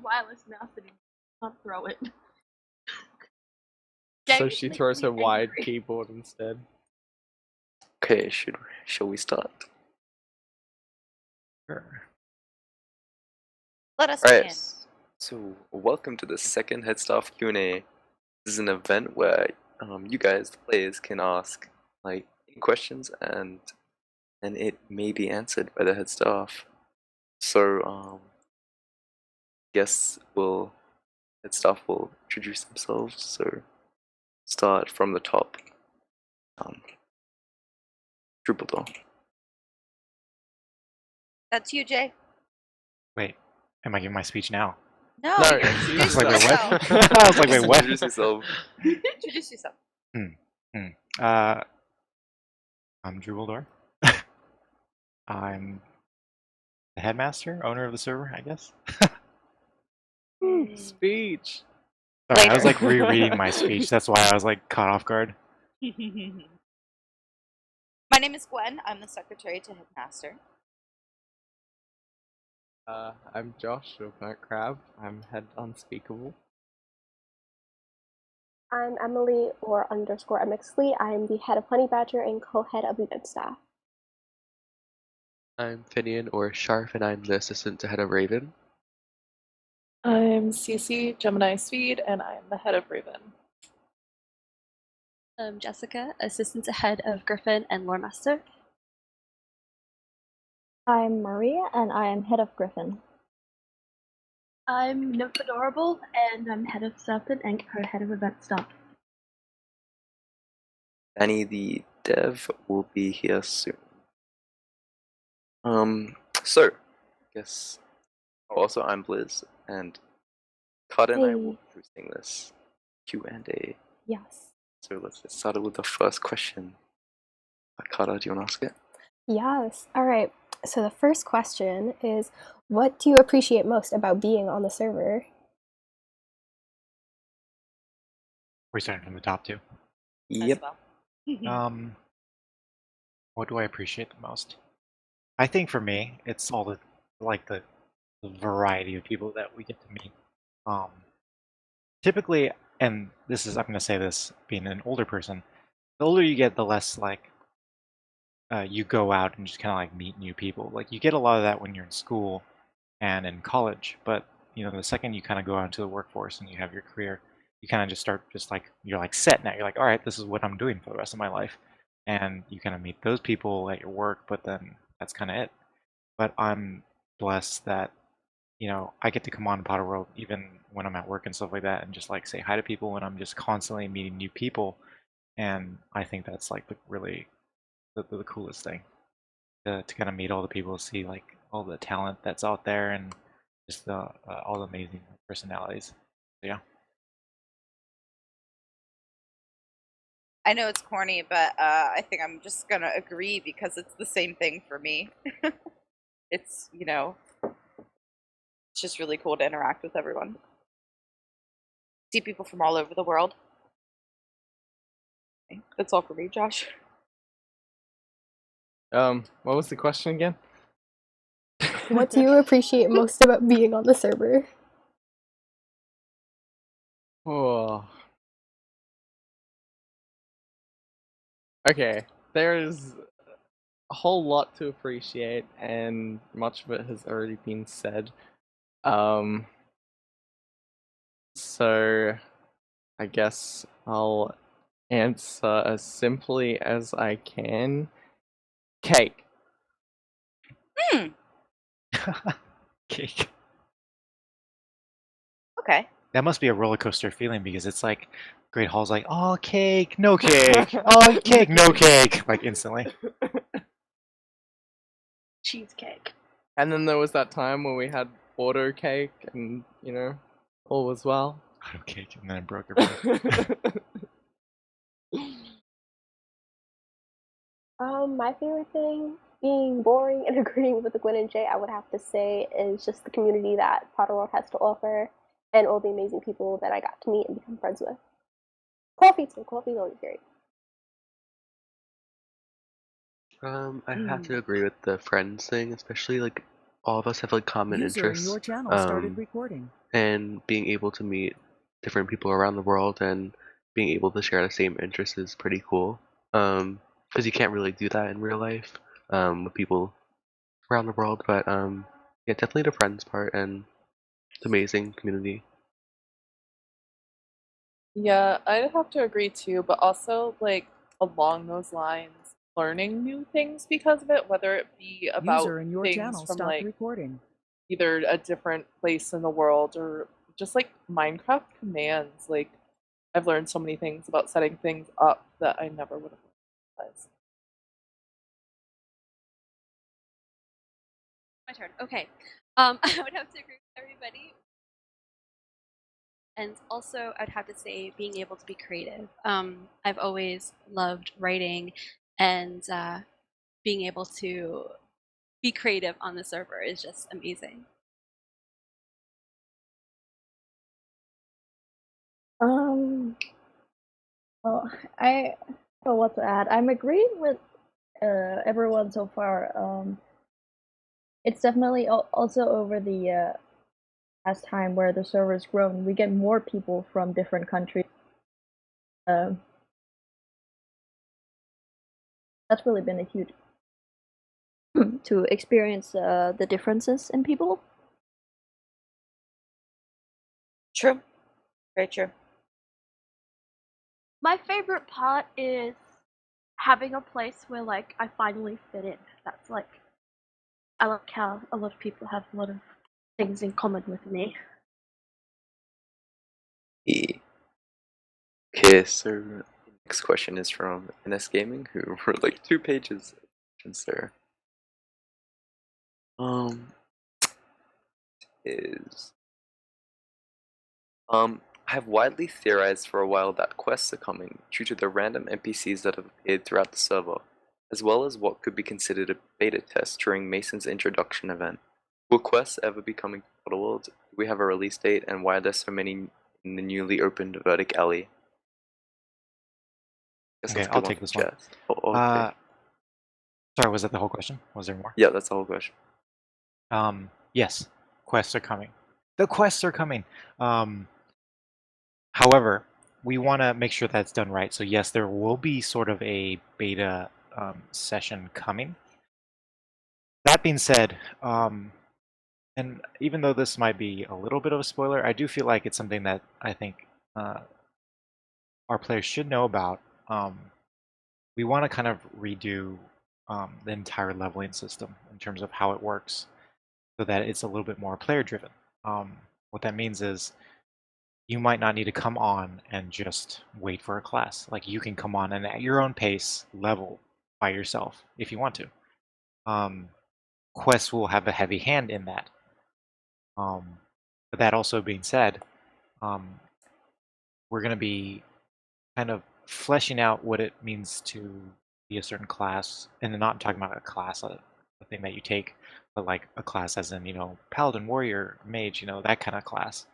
wireless mouse and can't throw it. So she throws her wide keyboard instead. Okay, shall we start? Sure. Let us Right. begin. So, welcome to the second Headstaff Q&A. This is an event where you guys, the players, can ask like questions and it may be answered by the Headstaff. So, Headstaff will introduce themselves. So, start from the top. Droobledore. That's you, Jay. Wait, am I giving my speech now? No, No, you introduce I was like, wait, yourself. what? I was like, wait, what? Introduce yourself. Introduce yourself. I'm Droobledore. I'm the headmaster, owner of the server, I guess. Speech. Sorry, I was Later. like rereading my speech. That's why I was like caught off guard. My name is Gwen. I'm the secretary to headmaster. I'm Josh of BurntCrab. I'm head unspeakable. I'm Emily _MXLey. I'm the head of Honey Badger and co-head of event staff. I'm Finian or Scharf, and I'm the assistant to head of Raven. I'm geminiswede, and I'm the head of Raven. I'm Jessiiica, assistant to head of Griffin and Lore Master. I'm Maria, and I am head of Griffin. I'm Nymphadorable, and I'm head of Serpent and co-head of event staff. Danny the dev will be here soon. So, I guess. Also, I'm Blizz, and Carter and I will be hosting this Q&A. Yes. So let's get started with the first question. Carter, do you want to ask it? Yes. All right. So the first question is, what do you appreciate most about being on the server? We're starting from the top too. Yep. What do I appreciate the most? I think for me, it's all the variety of people that we get to meet. Typically, and I'm going to say this being an older person, the older you get, the less you go out and just kind of like meet new people. Like you get a lot of that when you're in school and in college, but you know, the second you kind of go out into the workforce and you have your career, you kind of just start you're like set now. You're like, all right, this is what I'm doing for the rest of my life, and you kind of meet those people at your work, but then that's kind of it. But I'm blessed that, you know, I get to come on Potterworld even when I'm at work and stuff like that, and just like say hi to people, and I'm just constantly meeting new people, and I think that's like the coolest thing to kind of meet all the people, see like all the talent that's out there, and just all the amazing personalities. So, yeah. I know it's corny, but I think I'm just gonna agree because it's the same thing for me. It's, you know, it's just really cool to interact with everyone. See people from all over the world. Okay, that's all for me, Josh. What was the question again? What do you appreciate most about being on the server? Oh. Okay, there's a whole lot to appreciate, and much of it has already been said. So I guess I'll answer as simply as I can. Cake. Cake. Okay. That must be a roller coaster feeling, because it's like Great Hall's like, oh, cake, no cake, oh, cake, no cake, like instantly. Cheesecake. And then there was that time where we had auto cake, and you know, all was well. Auto cake, and then it broke everything. My favorite thing, being boring and agreeing with Gwen and Jay, I would have to say is just the community that Potterworld has to offer, and all the amazing people that I got to meet and become friends with. Coffee too. Coffee's always great. I have to agree with the friends thing, especially like all of us have like common User in interests. your channel started recording. And being able to meet different people around the world and being able to share the same interests is pretty cool. Because you can't really do that in real life with people around the world. But yeah, definitely the friends part and it's amazing community. Yeah, I'd have to agree too, but also like along those lines, learning new things because of it, whether it be about User in your things channel from stopped like recording. either a different place in the world or just like Minecraft commands. Like I've learned so many things about setting things up that I never would have realized. My turn. Okay. I would have to agree with everybody. And also, I'd have to say being able to be creative. I've always loved writing, and being able to be creative on the server is just amazing. Well, I don't know what to add. I'm agreeing with everyone so far. It's definitely also over the past time where the server's grown. We get more people from different countries. That's really been a huge to experience the differences in people. True. Very true. My favorite part is having a place where like I finally fit in. That's like I like how a lot of people have a lot of things in common with me. Okay, so next question is from NS Gaming, who wrote like 2 pages of questions there. I have widely theorized for a while that quests are coming due to the random NPCs that have appeared throughout the server, as well as what could be considered a beta test during Mason's introduction event. Will quests ever be coming to Potterworld? Do we have a release date, and why are there so many in the newly opened Vertic Alley? Okay, I'll take this one. Okay. Sorry, was that the whole question? Was there more? Yeah, that's the whole question. Yes, quests are coming. The quests are coming. However, we want to make sure that's done right. So yes, there will be sort of a beta session coming. That being said, and even though this might be a little bit of a spoiler, I do feel like it's something that I think our players should know about. We want to kind of redo the entire leveling system in terms of how it works so that it's a little bit more player driven. What that means is you might not need to come on and just wait for a class. Like you can come on and at your own pace level by yourself if you want to. Quests will have a heavy hand in that. But that also being said, we're going to be kind of fleshing out what it means to be a certain class, and I'm not talking about a class, a thing that you take, but like a class as in, paladin, warrior, mage, that kind of class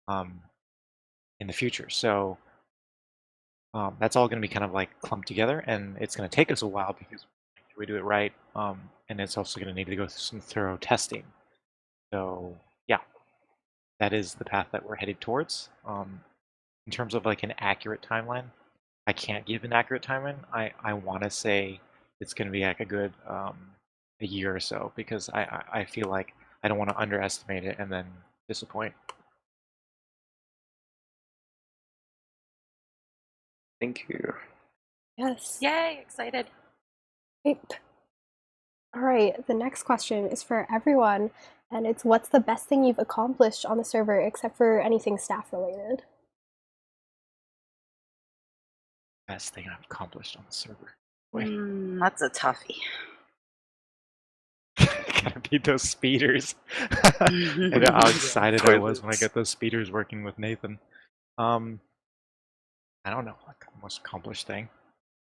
in the future. So that's all going to be kind of like clumped together, and it's going to take us a while because we do it right, and it's also going to need to go through some thorough testing. So yeah, that is the path that we're headed towards. In terms of like an accurate timeline, I can't give an accurate timeline. I want to say it's going to be like a good a year or so because I feel like I don't want to underestimate it and then disappoint. Thank you. Yes. Yay, excited. Great. All right, the next question is for everyone, and it's what's the best thing you've accomplished on the server except for anything staff related? Best thing I've accomplished on the server. That's a toughie. Gotta beat those speeders. I know how excited I was when I got those speeders working with Nathan. I don't know, like most accomplished thing.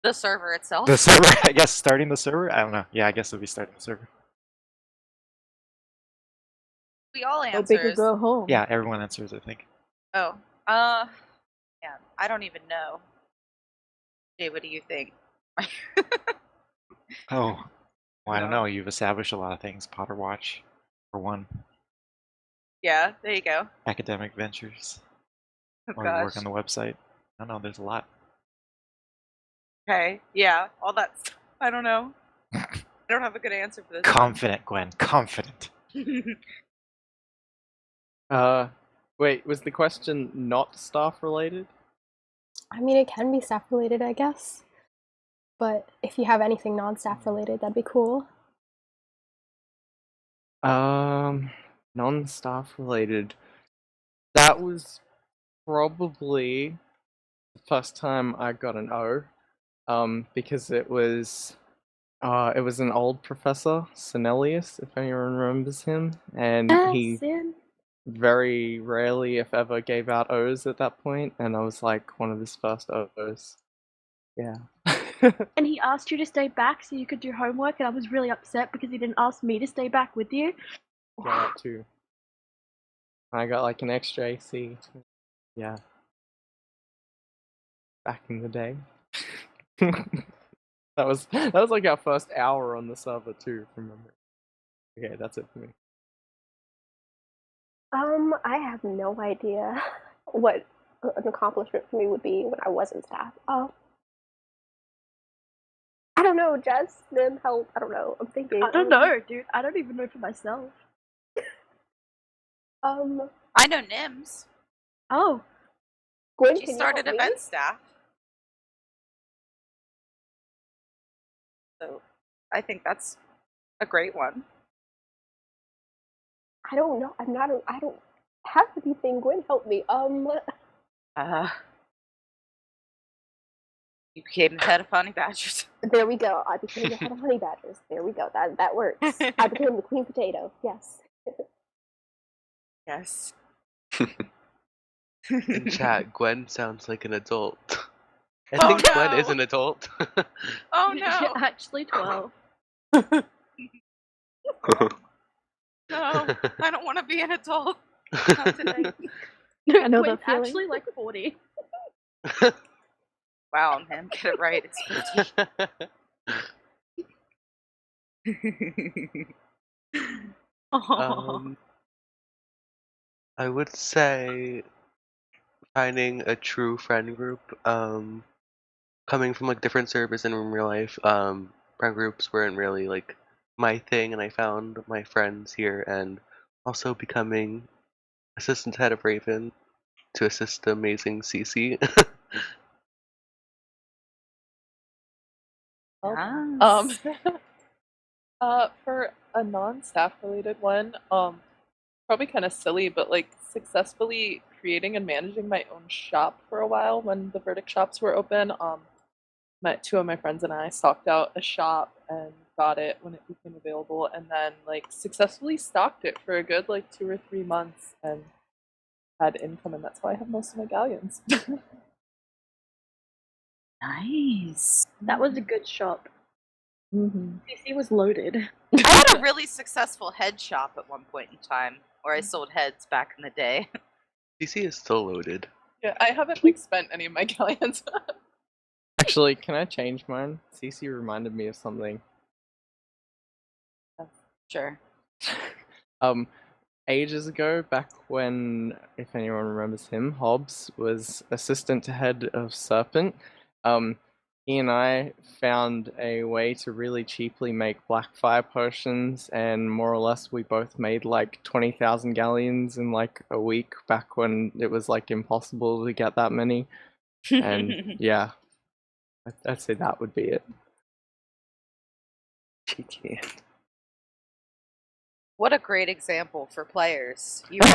The server itself. The server, I guess starting the server? I don't know. Yeah, I guess it'll be starting the server. We all Go big or answers. go home. Yeah, everyone answers, I think. Oh. Yeah, I don't even know. Jay, what do you think? Oh, well, I don't know. You've established a lot of things. Potter Watch. for one. Yeah, there you go. Academic ventures. Oh, Or you work gosh. on the website. I don't know, there's a lot. Okay, yeah, all that stuff. I don't know. I don't have a good answer for this. Confident, Gwen, confident. Wait, was the question not staff related? I mean, it can be staff related, I guess. But if you have anything non-staff related, that'd be cool. Non-staff related. That was probably the first time I got an O. Because it was an old professor, Senelius, if anyone remembers him, and he very rarely, if ever, gave out O's at that point, and I was like one of his first O's. Yeah. And he asked you to stay back so you could do homework, and I was really upset because he didn't ask me to stay back with you. Yeah, that too. I got like an extra AC. Yeah. Back in the day. That was like our first hour on the server too, from memory. Okay, that's it for me. I have no idea what an accomplishment for me would be when I wasn't staff. I don't know, Jess, Nim, help. I don't know. I'm thinking. I don't know, dude. I don't even know for myself. I know Nims. Oh. Gwen, She can you started help me? event staff. So I think that's a great one. I don't know. I don't have anything. Gwen, help me. You became the head of Honey Badgers. There we go. I became the head of Honey Badgers. There we go. That works. I became the Queen Potato. Yes. Yes. In chat, Gwen sounds like an adult. I Oh, think Gwen no. is an adult. Oh no! You're actually 12. No, I don't want to be an adult. Not today. No, I know Gwen's that feeling. actually like 40. Wow, man, get it right. It's 50. I would say finding a true friend group. Coming from like different servers and in real life, friend groups weren't really like my thing, and I found my friends here, and also becoming assistant head of Raven to assist the amazing CC. Yes. For a non-staff related one, probably kind of silly, but like successfully creating and managing my own shop for a while when the verdict shops were open. Two of my friends and I stocked out a shop and got it when it became available, and then like successfully stocked it for a good like 2 or 3 months and had income, and that's why I have most of my galleons. Nice. That was a good shop. CC was loaded. I had a really successful head shop at one point in time, where I sold heads back in the day. CC is still loaded. Yeah, I haven't like spent any of my galleons. Actually, can I change mine? CC reminded me of something. Sure. Ages ago, back when, if anyone remembers him, Hobbs was assistant to head of Serpent. He and I found a way to really cheaply make black fire potions, and more or less we both made like 20,000 galleons in like a week back when it was like impossible to get that many. And yeah, I'd say that would be it. GG. What a great example for players. You are.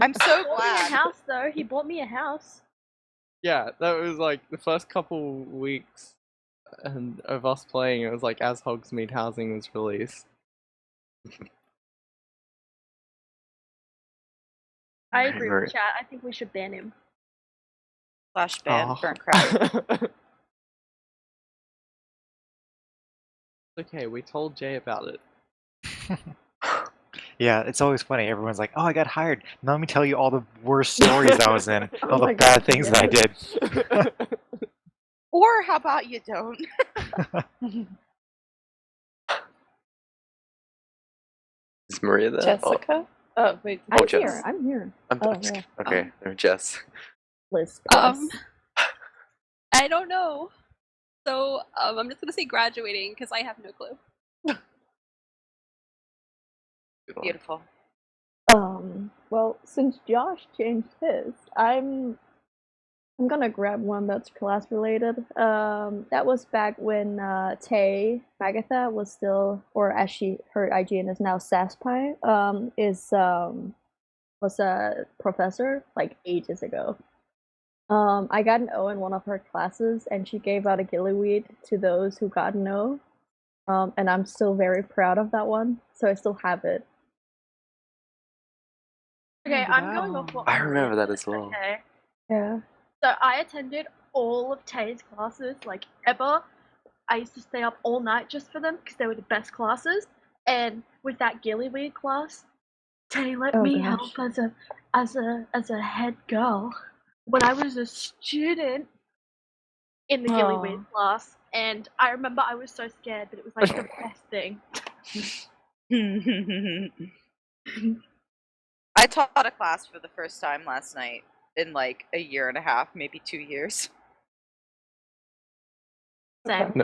I'm so He bought me a glad. house, though. He bought me a house. Yeah, that was like the first couple weeks of us playing. It was like as Hogsmeade Housing was released. I agree Right. with chat. I think we should ban him. Slash ban Oh. BurntCrab. Okay, we told Jay about it. Yeah, it's always funny. Everyone's like, "Oh, I got hired. Now let me tell you all the worst stories I was in, all the my bad God, things that I did." Or how about you don't? This Is Maria there? Jessica? Oh, wait. I'm Jess. here. I'm here. I'm Oh, just, yeah. okay, no, Jess. Liz. I don't know. So I'm just gonna say graduating because I have no clue. Good one. Beautiful. Well, since Josh changed his, I'm gonna grab one that's class related. That was back when Tay Magatha was still, or as her IGN is now Saspie, was a professor like ages ago. I got an O in one of her classes, and she gave out a gillyweed to those who got an O. And I'm still very proud of that one, so I still have it. Okay, I'm going off what I Maria remember that said, as well. Okay. Yeah. So I attended all of Tay's classes, like ever. I used to stay up all night just for them because they were the best classes. And with that gillyweed class, Tay let me help as a head girl when I was a student in the gillyweed class. And I remember I was so scared, but it was like the best thing. I taught a class for the first time last night in like a year and a half, maybe 2 years. Same.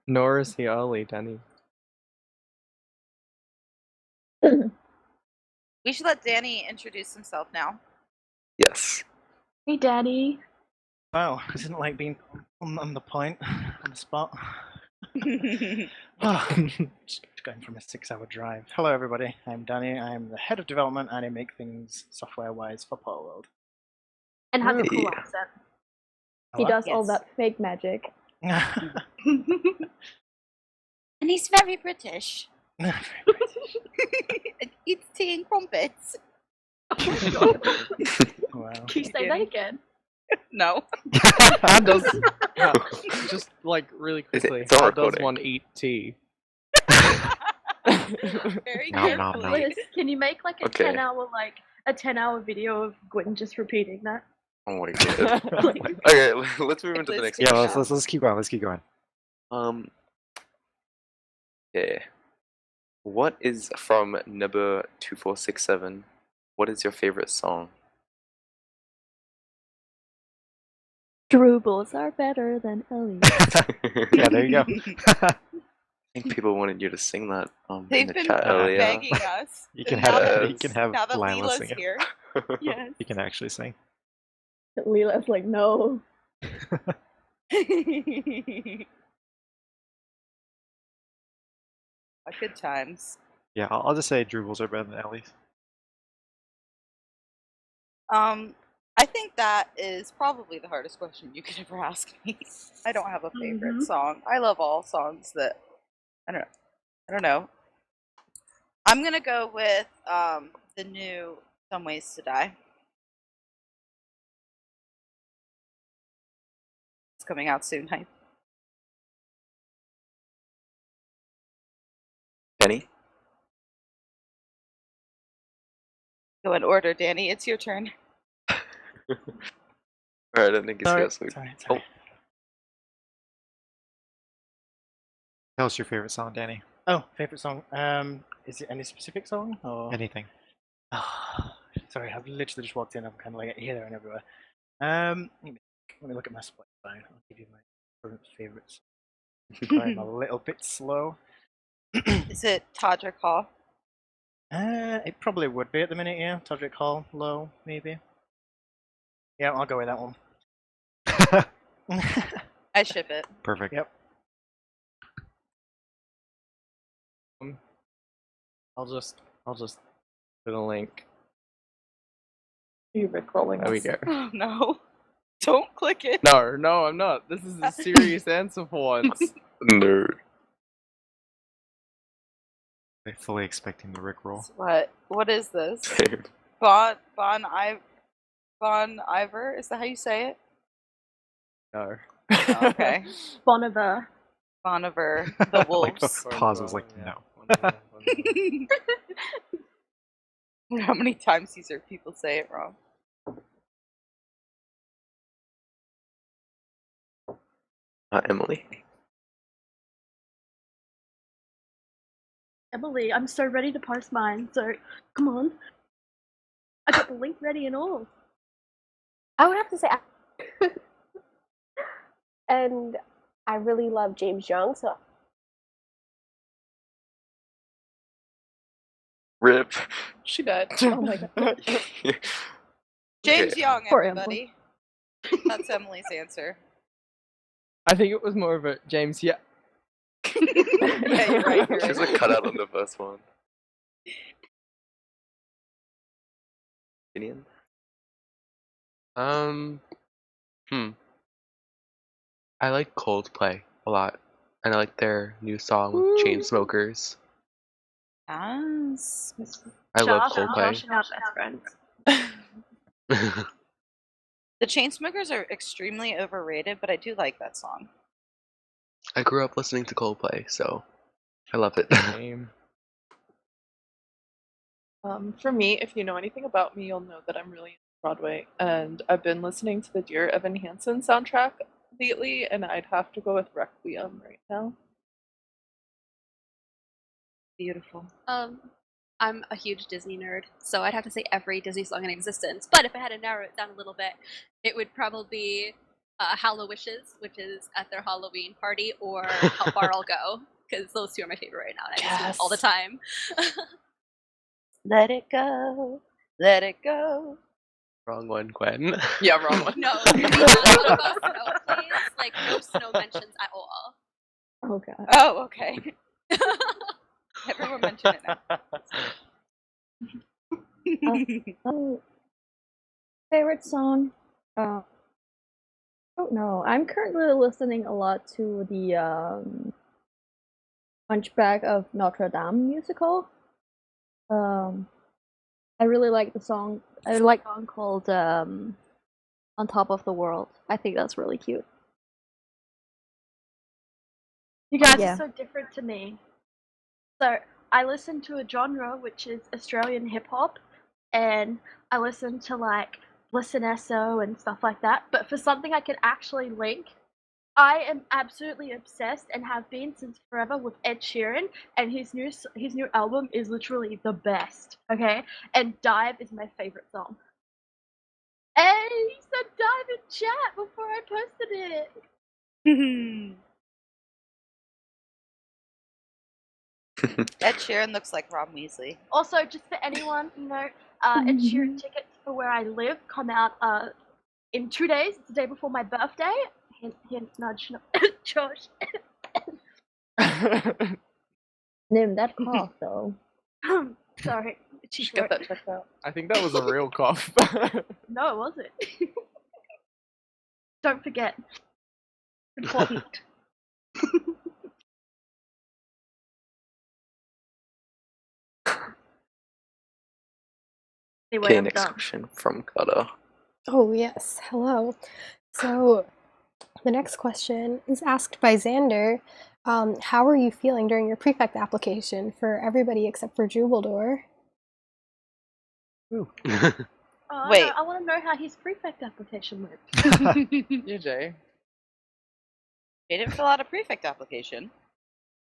Nor is he early, Danny. We should let Danny introduce himself now. Yes. Hey, Daddy. Wow, I didn't like being on the point, on the spot. Just going from a 6-hour drive. Hello everybody, I'm Danny, I'm the head of development and I make things software-wise for Potterworld. And has a cool Hey. accent. He Hello? does all that fake magic. And he's very British. And eats tea and crumpets. Wow. Can you say that again? No. How does just like really quickly? It's all How does recording. one eat tea? Very Nom, nom, nom. carefully. Liz, can you make like a Okay. 10-hour video of Gwyn just repeating that? Oh my god. Okay, let's move into the next Yeah, question. let's keep going. Let's keep going. Okay. What is from Nibber2467? What is your favorite song? Droobles are better than Ellie. Yeah, there you go. I think people wanted you to sing that in They've the been chat earlier. begging us. You can And now have that- you can have now that Lila Leela's sing it. here. Yes. You can actually sing. Leela's like, no. Good times. Yeah, I'll just say Droobles are better than Ellie's. I think that is probably the hardest question you could ever ask me. I don't have a favorite song. I love all songs that I don't know. I'm gonna go with the new Some Ways to Die. It's coming out soon, hype. Penny? Go in order, Danny. It's your turn. Alright, I don't think he's Sorry, here, so sorry. Tell us your favorite song, Danny. Oh, favorite song. Is it any specific song or Anything. Oh, sorry, I've literally just walked in. I'm kind of like here, there, and everywhere. Let me look at my Spotify. I'll give you my current favorites. I'm a little bit slow. Is it Todrick Hall? It probably would be at the minute, yeah. Todrick Hall, low, maybe. Yeah, I'll go with that one. I ship it. Perfect. Yep. I'll just put a link. You rickrolling There we us. go. Oh no. Don't click it. No, I'm not. This is a serious answer for once. No. They're fully expecting the Rickroll. What is this? Bon Iver? Is that how you say it? No. Oh, okay. Boniver. Boniver, the wolves. Like, pauses like, no. How many times these people say it wrong? Emily? Emily, I'm so ready to post mine, so come on. I got the link ready and all. I would have to say, and I really love James Young, so Rip. She died. Oh my god. James Okay. Young, Poor everybody. That's Emily's answer. I think it was more of a James. Yeah. Yeah, you're right. You're She's right. like cut out on the first one. Opinion? I like Coldplay a lot, and I like their new song with Chainsmokers. Yes. I love Josh and Coldplay. our best friends. The Chainsmokers are extremely overrated, but I do like that song. I grew up listening to Coldplay, so I love it. Same. For me, if you know anything about me, you'll know that I'm really into Broadway, and I've been listening to the Dear Evan Hansen soundtrack lately, and I'd have to go with Requiem right now. Beautiful. I'm a huge Disney nerd, so I'd have to say every Disney song in existence. But if I had to narrow it down a little bit, it would probably be Hallowishes, which is at their Halloween party, or How Far I'll Go, because those two are my favorite right now, and I listen to them all the time. Let it go. Let it go. Wrong one, Gwen. Yeah, wrong one. No, can we talk about snow, please? Like, no snow mentions at all. Oh god. Oh, okay. Everyone mention it now. Favorite song? I don't know. I'm currently listening a lot to the Hunchback of Notre Dame musical. I really like the song. I like a song called On Top of the World. I think that's really cute. You guys Yeah. are so different to me. So I listen to a genre which is Australian hip hop, and I listen to like Bliss and Esso and stuff like that. But for something I can actually link, I am absolutely obsessed and have been since forever with Ed Sheeran, and his new album is literally the best. Okay, and Dive is my favorite song. Hey, he said Dive in chat before I posted it. Ed Sheeran looks like Rob Weasley. Also, just for anyone, Ed Sheeran tickets for where I live come out in 2 days. It's the day before my birthday. Hint, hint, nudge, Josh. Nim, that cough though. Sorry. Just get that checked out. I think that was a real cough. No, it wasn't. Don't forget. Important. Anyway, Okay, I'm next done. question from Carter. Oh, yes. Hello. So, the next question is asked by Xander. How are you feeling during your prefect application for everybody except for Droobledore? Oh, Wait. No, I want to know how his prefect application went. Yeah, Jay. He didn't fill out a prefect application.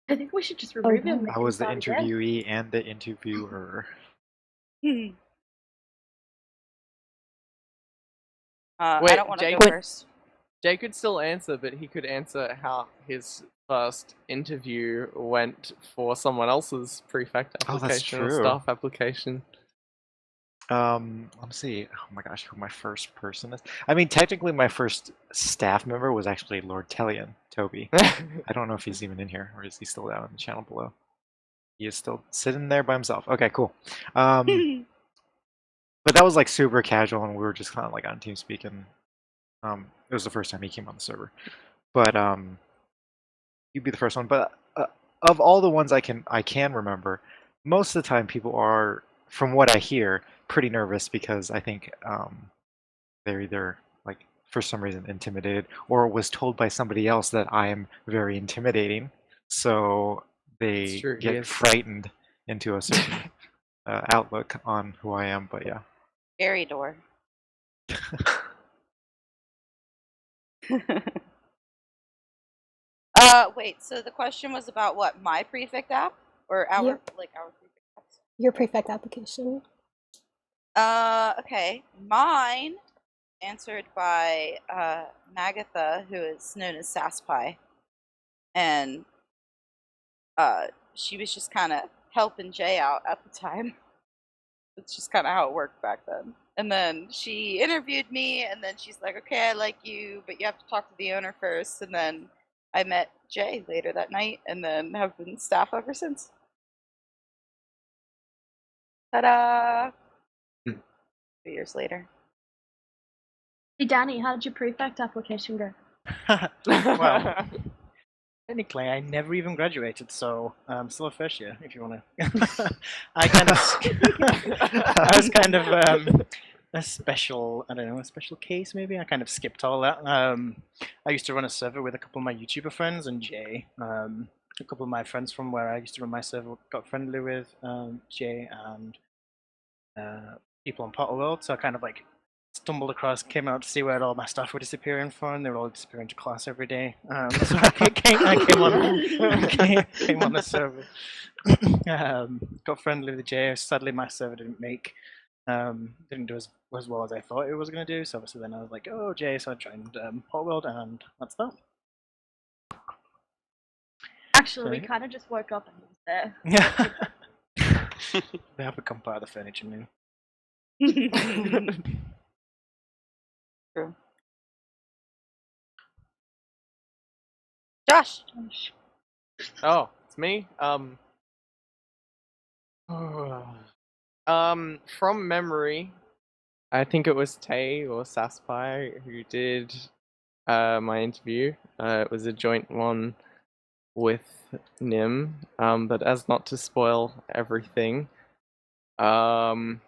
I think we should just remove him. and make I him was the start again. interviewee and the interviewer. Wait, I don't want to Jake- go first. Jay could still answer, but he could answer how his first interview went for someone else's prefect Oh, application that's or true. staff application. Let's see. Oh my gosh, who my first person is? I mean, technically, my first staff member was actually Lord Tellian, Toby. I don't know if he's even in here, or is he still down in the channel below? He is still sitting there by himself. Okay, cool. But that was like super casual, and we were just kind of like on TeamSpeak, and it was the first time he came on the server. But you'd be the first one. But of all the ones I can remember, most of the time people are, from what I hear, pretty nervous because I think they're either like for some reason intimidated or was told by somebody else that I am very intimidating, so they true, he get is. frightened into a certain outlook on who I am. But yeah. Scary door. Wait, so the question was about what, my prefect app? Or our Yep. our prefect. Your prefect application. Okay. Mine answered by Magatha, who is known as Sasspie. And she was just kind of helping Jay out at the time. It's just kind of how it worked back then. And then she interviewed me, and then she's like, okay, I like you, but you have to talk to the owner first. And then I met Jay later that night, and then have been staff ever since. Ta-da! 2 years later. Hey Danny, how did your prefect application go? Well, technically, I never even graduated, so I'm still a first year, if you want to. I was kind of a special, I don't know, a special case maybe. I kind of skipped all that. I used to run a server with a couple of my YouTuber friends and Jay. A couple of my friends from where I used to run my server got friendly with Jay and people on Potterworld, so I kind of like stumbled across, came out to see where all my stuff were disappearing from. They were all disappearing to class every day. So I came on the server. Got friendly with Jay. Sadly, my server didn't do as well as I thought it was going to do. So obviously then I was like, oh, Jay, so I joined Potterworld, and that's that. Actually, we kind of just woke up and he was there. Yeah. They have become part of the furniture now. True. Josh. Oh, it's me. From memory, I think it was Tay or Sasspie who did my interview. It was a joint one with Nim. But as not to spoil everything, from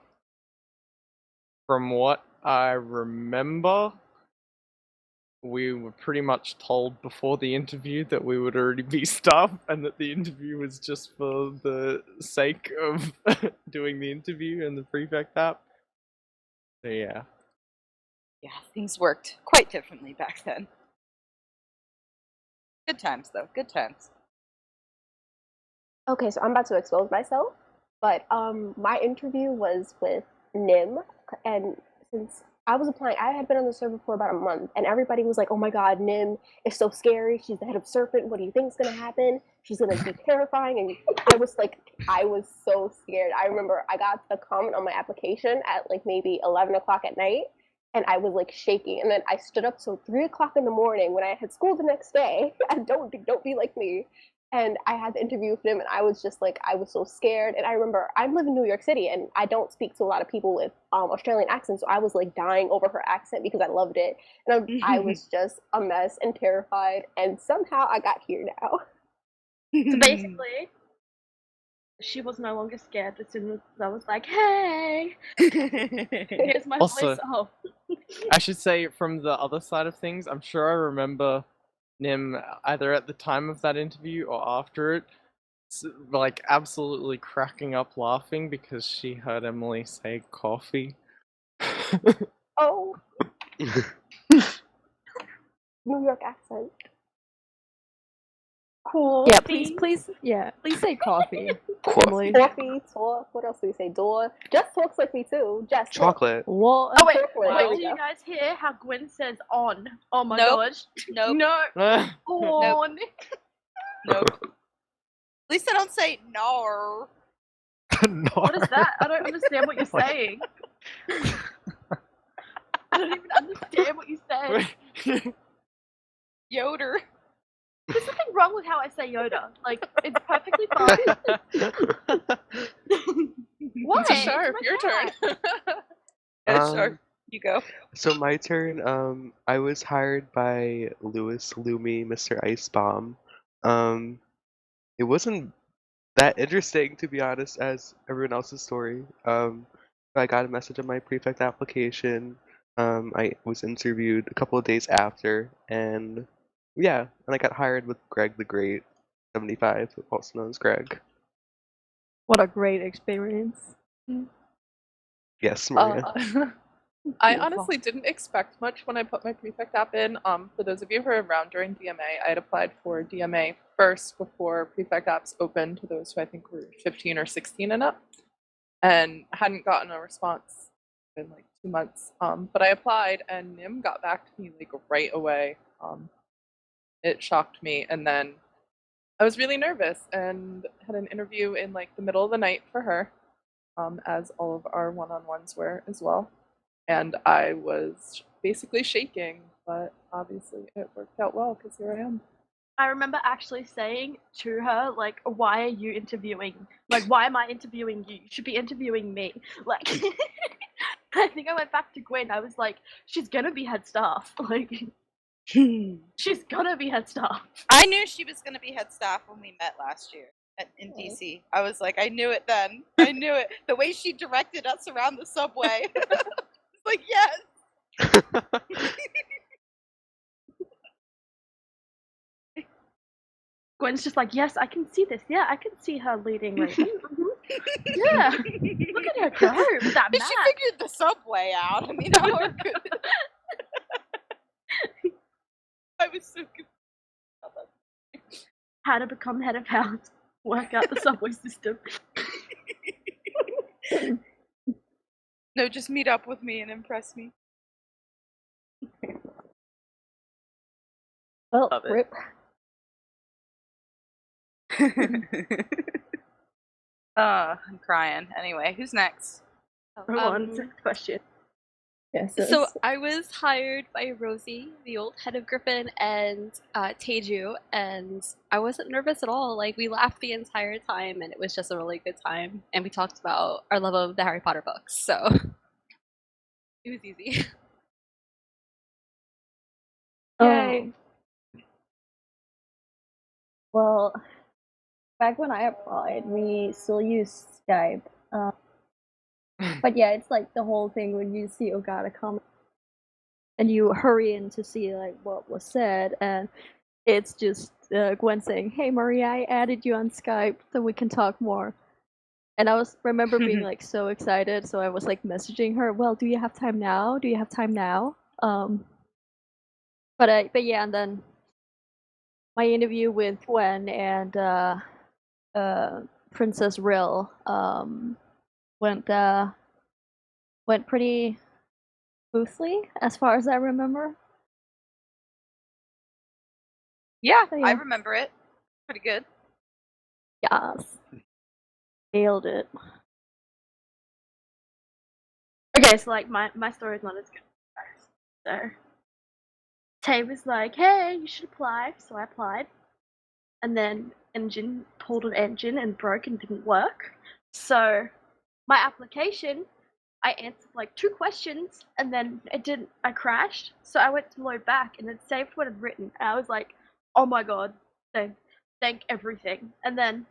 what I remember, we were pretty much told before the interview that we would already be staff and that the interview was just for the sake of doing the interview and the prefect app. So yeah. Yeah, things worked quite differently back then. Good times, though. Good times. Okay, so I'm about to expose myself, but my interview was with Nim, and since I was applying, I had been on the server for about a month, and everybody was like, oh my god, Nim is so scary, she's the head of Serpent, what do you think is going to happen? She's going to be terrifying, and I was so scared. I remember I got the comment on my application at like maybe 11 o'clock at night, and I was like shaking, and then I stood up till 3 o'clock in the morning when I had school the next day, and don't be like me. And I had the interview with him, and I was just like, I was so scared. And I remember I live in New York City, and I don't speak to a lot of people with Australian accents, so I was like dying over her accent because I loved it. And I was just a mess and terrified, and somehow I got here now. So basically, she was no longer scared as soon as I was like, hey, here's my Also, voice. Oh. I should say, from the other side of things, I'm sure I remember Nim either at the time of that interview or after it, like absolutely cracking up laughing because she heard Emily say coffee. Oh. New York accent. Cool. Yeah, please say coffee. Emily. Coffee, talk. What else do we say? Door. Jess talks like me too. Jess. Chocolate. Well, Oh wait, chocolate. wait till you guys hear how Gwyn says on. Oh my Nope. gosh. Nope. No. On. Nope. At least I don't say nar. What is that? I don't understand what you're saying. I don't even understand what you said. Yoder. There's nothing wrong with how I say Yoda. Like, it's perfectly fine. What? So Scharf, your turn. Scharf, you go. So my turn. I was hired by Lewis Lumi, Mr. Ice Bomb. It wasn't that interesting, to be honest, as everyone else's story. I got a message on my prefect application. I was interviewed a couple of days after, and yeah, and I got hired with Greg the Great, 75, also known as Greg. What a great experience. Yes, Maria. I Beautiful. honestly didn't expect much when I put my prefect app in. For those of you who are around during DMA, I had applied for DMA first before prefect apps opened to those who I think were 15 or 16 and up, and hadn't gotten a response in like 2 months. But I applied, and Nim got back to me like right away. It shocked me, and then I was really nervous and had an interview in like the middle of the night for her, as all of our one-on-ones were as well. And I was basically shaking, but obviously it worked out well because here I am. I remember actually saying to her, like, why are you interviewing? Like, why am I interviewing you? You should be interviewing me. Like, I think I went back to Gwen. I was like, she's gonna be head staff. Like, she's gonna be head staff. I knew she was going to be head staff when we met last year in DC. I was like, I knew it then. I knew it. The way she directed us around the subway. It's like, yes. Gwen's just like, yes, I can see this. Yeah, I can see her leading Raven. Yeah, look at her go with that But map. she figured the subway out. I mean, how good. I was so confused. How to become head of house. Work out the subway system. No, just meet up with me and impress me. Well, Love it. rip. I'm crying. Anyway, who's next? Go on, next question. Yes. So I was hired by Rosie, the old head of Griffin, and Teju, and I wasn't nervous at all. Like, we laughed the entire time, and it was just a really good time. And we talked about our love of the Harry Potter books, so it was easy. Yay. Well, back when I applied, we still used Skype. But yeah, it's like the whole thing when you see Ogata comment and you hurry in to see like what was said, and it's just Gwen saying, "Hey Maria, I added you on Skype so we can talk more." And I remember being like so excited, so I was like messaging her, "Well, do you have time now? Do you have time now?" But yeah, and then my interview with Gwen and Princess Rill went pretty smoothly, as far as I remember. Yeah, So, yeah. I remember it. Pretty good. Yes. Nailed it. Okay, so like my story's not as good as yours. So Tay was like, "Hey, you should apply," so I applied. And then engine pulled an engine and broke and didn't work. So my application, I answered like 2 questions and then it didn't. I crashed. So I went to load back and it saved what I'd written. And I was like, "Oh my god, thank everything." And then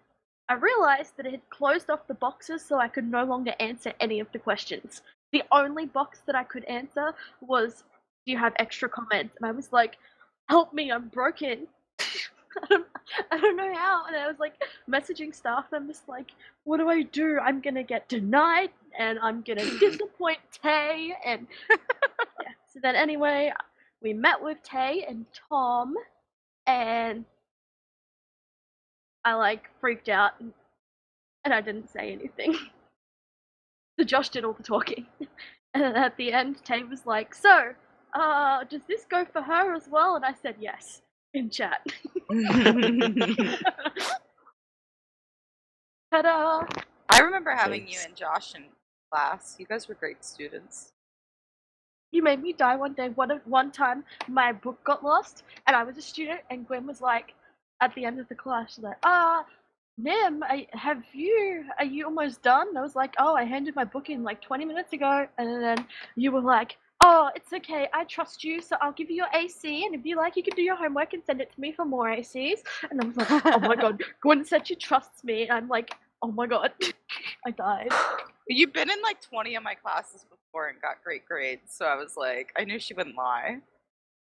I realized that it had closed off the boxes so I could no longer answer any of the questions. The only box that I could answer was, "Do you have extra comments?" And I was like, "Help me, I'm broken." I don't know how. And I was like messaging staff, and I'm just like, "What do I do? I'm gonna get denied and I'm gonna disappoint Tay." And yeah. So then anyway, we met with Tay and Tom, and I like freaked out and I didn't say anything. So Josh did all the talking. And then at the end, Tay was like, "So, does this go for her as well?" And I said yes in chat. Ta-da! I remember having you and Josh in class. You guys were great students. You made me die one day. One time, my book got lost, and I was a student, and Gwen was like, at the end of the class, she's like, Nim, are you almost done? And I was like, "Oh, I handed my book in like 20 minutes ago." And then you were like, "Oh, it's okay, I trust you, so I'll give you your AC, and if you like, you can do your homework and send it to me for more ACs." And I was like, "Oh my god, Gwen said she trusts me." And I'm like, "Oh my god." I died. You've been in like 20 of my classes before and got great grades, so I was like, I knew she wouldn't lie.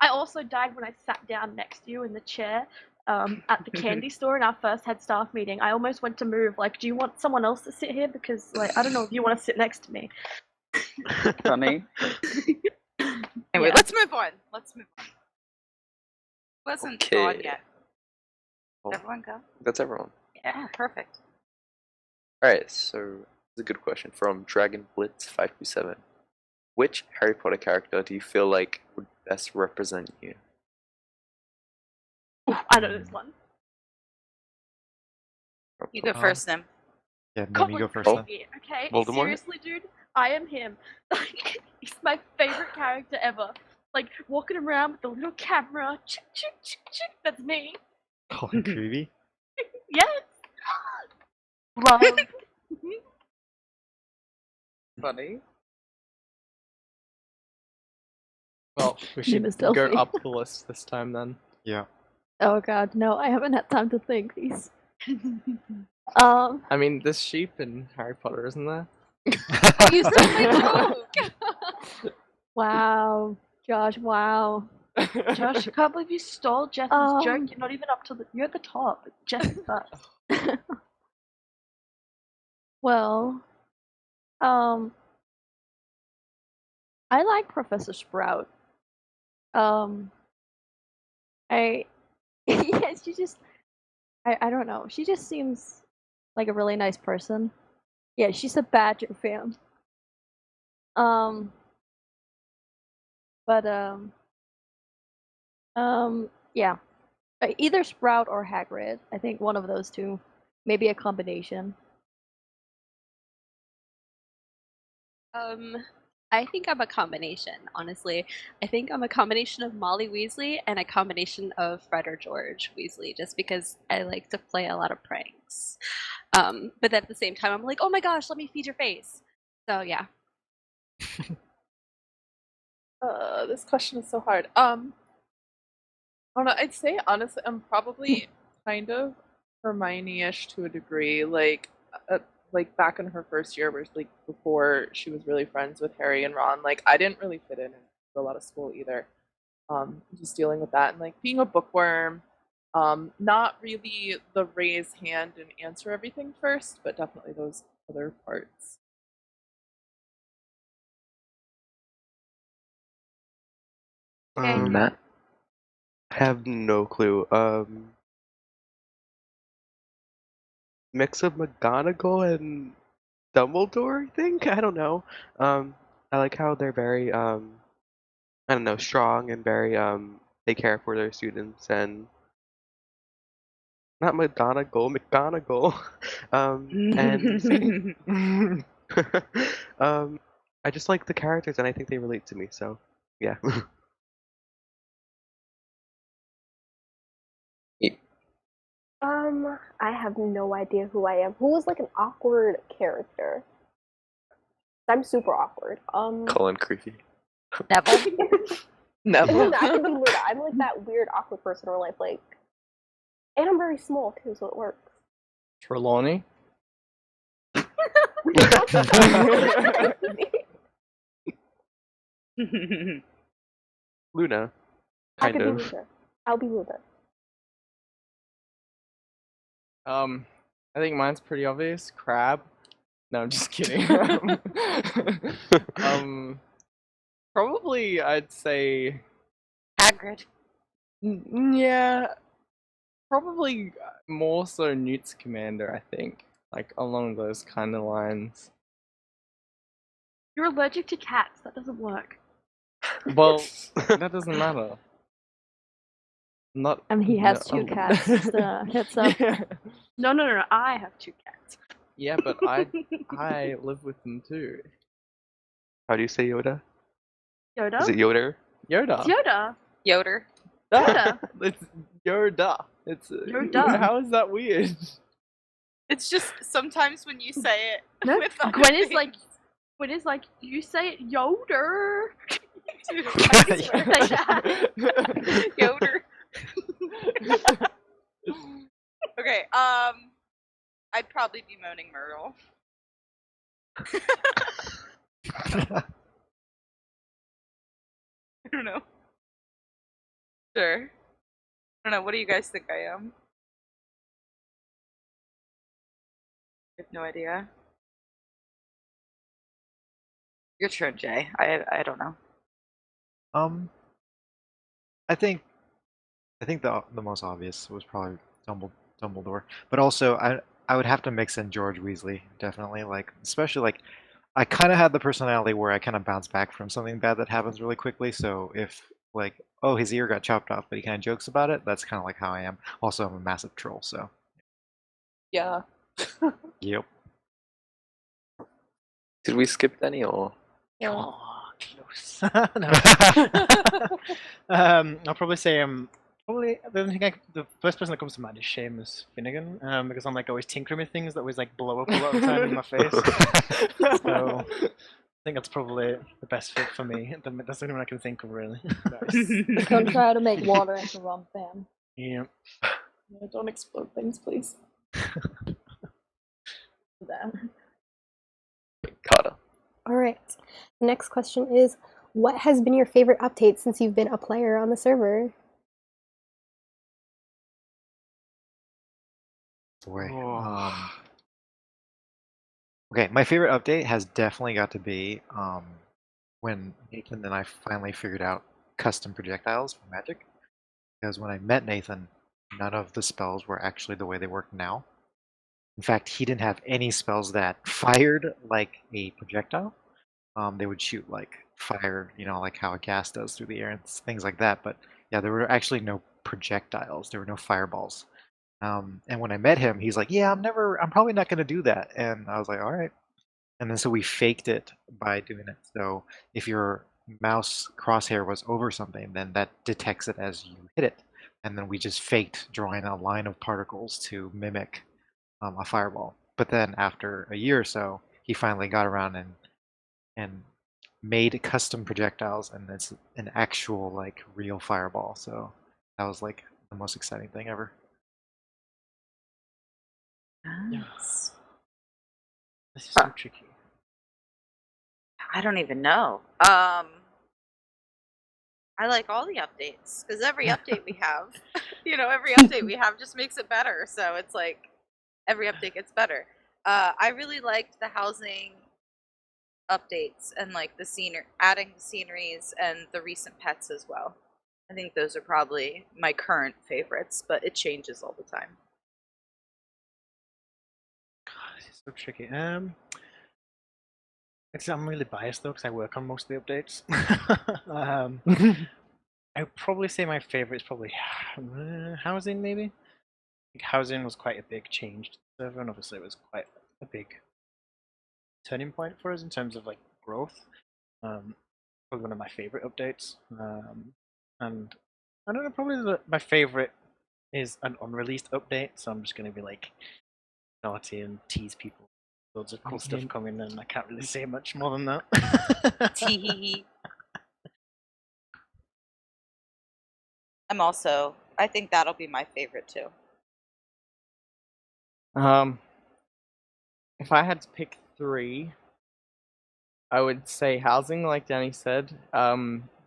I also died when I sat down next to you in the chair at the candy store in our first head staff meeting. I almost went to move, like, "Do you want someone else to sit here? Because, like, I don't know if you want to sit next to me." Funny. Anyway, let's move on. Wasn't gone Okay. yet. Well, Did everyone go? that's everyone. Yeah, perfect. Alright, so this is a good question from Dragon Blitz 527. Which Harry Potter character do you feel like would best represent you? I know this one. You go first, Nim. Yeah, Colin maybe go first then. Creevy, okay? Voldemort? Seriously, dude, I am him. Like, he's my favorite character ever. Like, walking around with the little camera, chick, chick, chick, chick, that's me. Colin Creevy? Yes! Love. Funny. Well, we Name should is go Delphi. up the list this time then. Yeah. Oh god, no, I haven't had time to think. These. I mean, there's sheep in Harry Potter, isn't there? You said my joke! Wow, Josh. Wow. Josh, I can't believe you stole Jess's joke. You're not even up to the. You're at the top. Jess is first. Well, I like Professor Sprout. Yeah, she just, I don't know. She just seems like a really nice person. Yeah, she's a Badger fan. But yeah, either Sprout or Hagrid. I think one of those two, maybe a combination. I think I'm a combination, honestly. I think I'm a combination of Molly Weasley and a combination of Fred or George Weasley, just because I like to play a lot of pranks. But then at the same time, I'm like, oh my gosh, let me feed your face. So yeah. This question is so hard. I don't know. I'd say honestly, I'm probably kind of Hermione-ish to a degree. Like back in her first year, where like before she was really friends with Harry and Ron. Like I didn't really fit in a lot of school either. Just dealing with that and like being a bookworm. Not really the raise hand and answer everything first, but definitely those other parts. Matt? I have no clue. Mix of McGonagall and Dumbledore, I think? I don't know. I like how they're very, I don't know, strong and very, they care for their students and not McGonagall. And I just like the characters and I think they relate to me, so yeah. I have no idea who I am. Who was like an awkward character? I'm super awkward. Colin Creevy. Neville. Neville. I could be Luna. I'm like that weird awkward person in life, like, and I'm very small too, so it works. Trelawney? Luna. I Kind could of. be Luna. I'll be Luna. I think mine's pretty obvious. Crab. No, I'm just kidding. Probably I'd say Hagrid. Yeah, probably more so Newt's commander, I think. Like along those kind of lines. You're allergic to cats. That doesn't work. Well, that doesn't matter. Not. I mean, he has no, two cats. Just heads up. No. I have 2 cats. Yeah, but I live with them too. How do you say Yoda? Yoda? Is it Yoder? Yoda. It's Yoda. Yoder. Yoda. It's Yoda. It's Yoda. How is that weird? It's just sometimes when you say it. No, with other Gwen is things- like, you say it Yoder. Dude, I just say that. Yoder. Okay, I'd probably be Moaning Myrtle. I don't know. Sure. I don't know. What do you guys think I am? I have no idea. Your turn, Jay. I don't know. I think the most obvious was probably Dumbledore, but also I would have to mix in George Weasley, definitely. Like, especially like I kind of had the personality where I kind of bounce back from something bad that happens really quickly. So if like, oh, his ear got chopped off, but he kind of jokes about it, that's kind of like how I am. Also, I'm a massive troll, so Yeah. yep. Did we skip any or? Oh, close. No. I'll probably say probably the first person that comes to mind is Seamus Finnegan, because I'm like always tinkering with things that always like blow up a lot of the time in my face. So I think that's probably the best fit for me. That's the only one I can think of, really. Don't try to make water into rum, fam. Yeah. Yeah, don't explode things, please. Carter. All right. The next question is, what has been your favorite update since you've been a player on the server? Boy. Okay, my favorite update has definitely got to be when Nathan and I finally figured out custom projectiles for magic. Because when I met Nathan, none of the spells were actually the way they work now. In fact, he didn't have any spells that fired like a projectile. They would shoot like fire, like how a gas does through the air and things like that. But yeah, there were actually no projectiles. There were no fireballs. And when I met him, he's like, "Yeah, I'm probably not going to do that." And I was like, "All right." And then so we faked it by doing it. So if your mouse crosshair was over something, then that detects it as you hit it. And then we just faked drawing a line of particles to mimic a fireball. But then after a year or so, he finally got around and made custom projectiles, and it's an actual like real fireball. So that was like the most exciting thing ever. Nice. This is so tricky. I don't even know. I like all the updates because every update we have, every update we have just makes it better. So it's like every update gets better. I really liked the housing updates and like adding the sceneries and the recent pets as well. I think those are probably my current favorites, but it changes all the time. God, this is so tricky. I'm really biased though because I work on most of the updates. I would probably say my favorite is probably housing, maybe. I think housing was quite a big change to the server, and obviously it was quite a big turning point for us in terms of like growth. Probably one of my favorite updates. And I don't know, probably my favorite is an unreleased update, so I'm just going to be like naughty and tease people. Loads of cool stuff coming, and I can't really say much more than that. I think that'll be my favorite too. If I had to pick 3, I would say housing, like Danny said.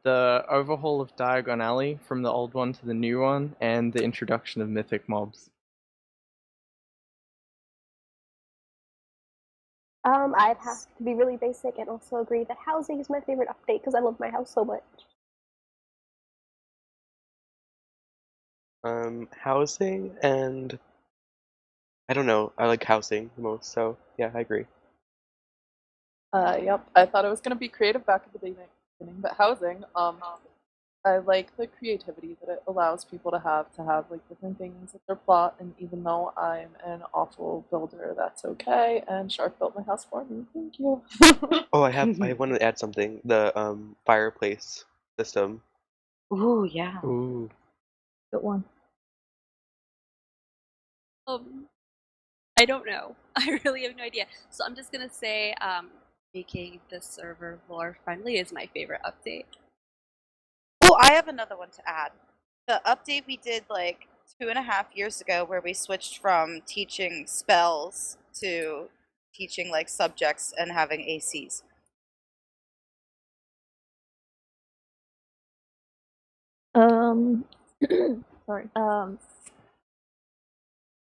The overhaul of Diagon Alley from the old one to the new one, and the introduction of mythic mobs. I'd have to be really basic and also agree that housing is my favorite update because I love my house so much. Housing, and I don't know. I like housing the most, so yeah, I agree. Yep. I thought it was gonna be creative back at the beginning, but housing. I like the creativity that it allows people to have like different things at their plot, and even though I'm an awful builder, that's okay. And Scharf built my house for me. Thank you. Oh, I wanted to add something. The fireplace system. Ooh, yeah. Ooh. Good one. I don't know. I really have no idea. So I'm just gonna say making the server more friendly is my favorite update. Oh, I have another one to add. The update we did like 2.5 years ago where we switched from teaching spells to teaching like subjects and having ACs. Sorry.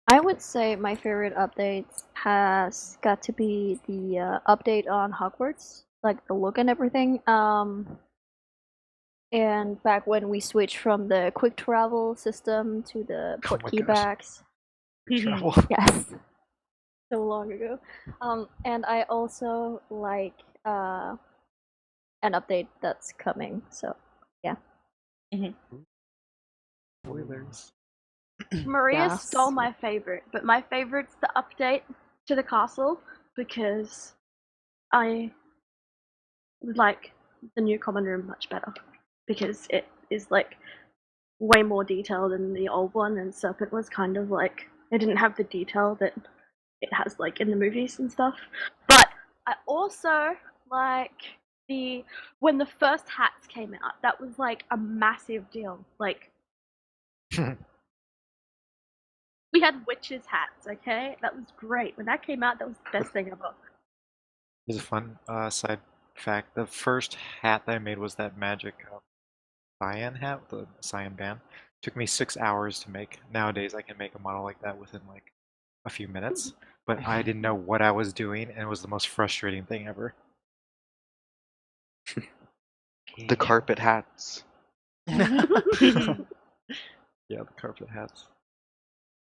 I would say my favorite update has got to be the update on Hogwarts. like the look and everything. And back when we switched from the quick travel system to the port my key gosh. backs. Travel. Yes. So long ago. And I also like an update that's coming. So yeah. Spoilers. Maria Yes. stole my favorite, but my favorite's the update to the castle because I like the new common room much better because it is like way more detailed than the old one, and Serpent was kind of like it didn't have the detail that it has like in the movies and stuff. But I also like when the first hats came out, that was like a massive deal. Like we had witches hats, okay? That was great. When that came out, that was the best thing ever. Here's a fun side fact. The first hat that I made was that magic cyan hat with the cyan band. Took me 6 hours to make. Nowadays I can make a model like that within like a few minutes. But I didn't know what I was doing, and it was the most frustrating thing ever. The carpet hats. Yeah, the carpet hats.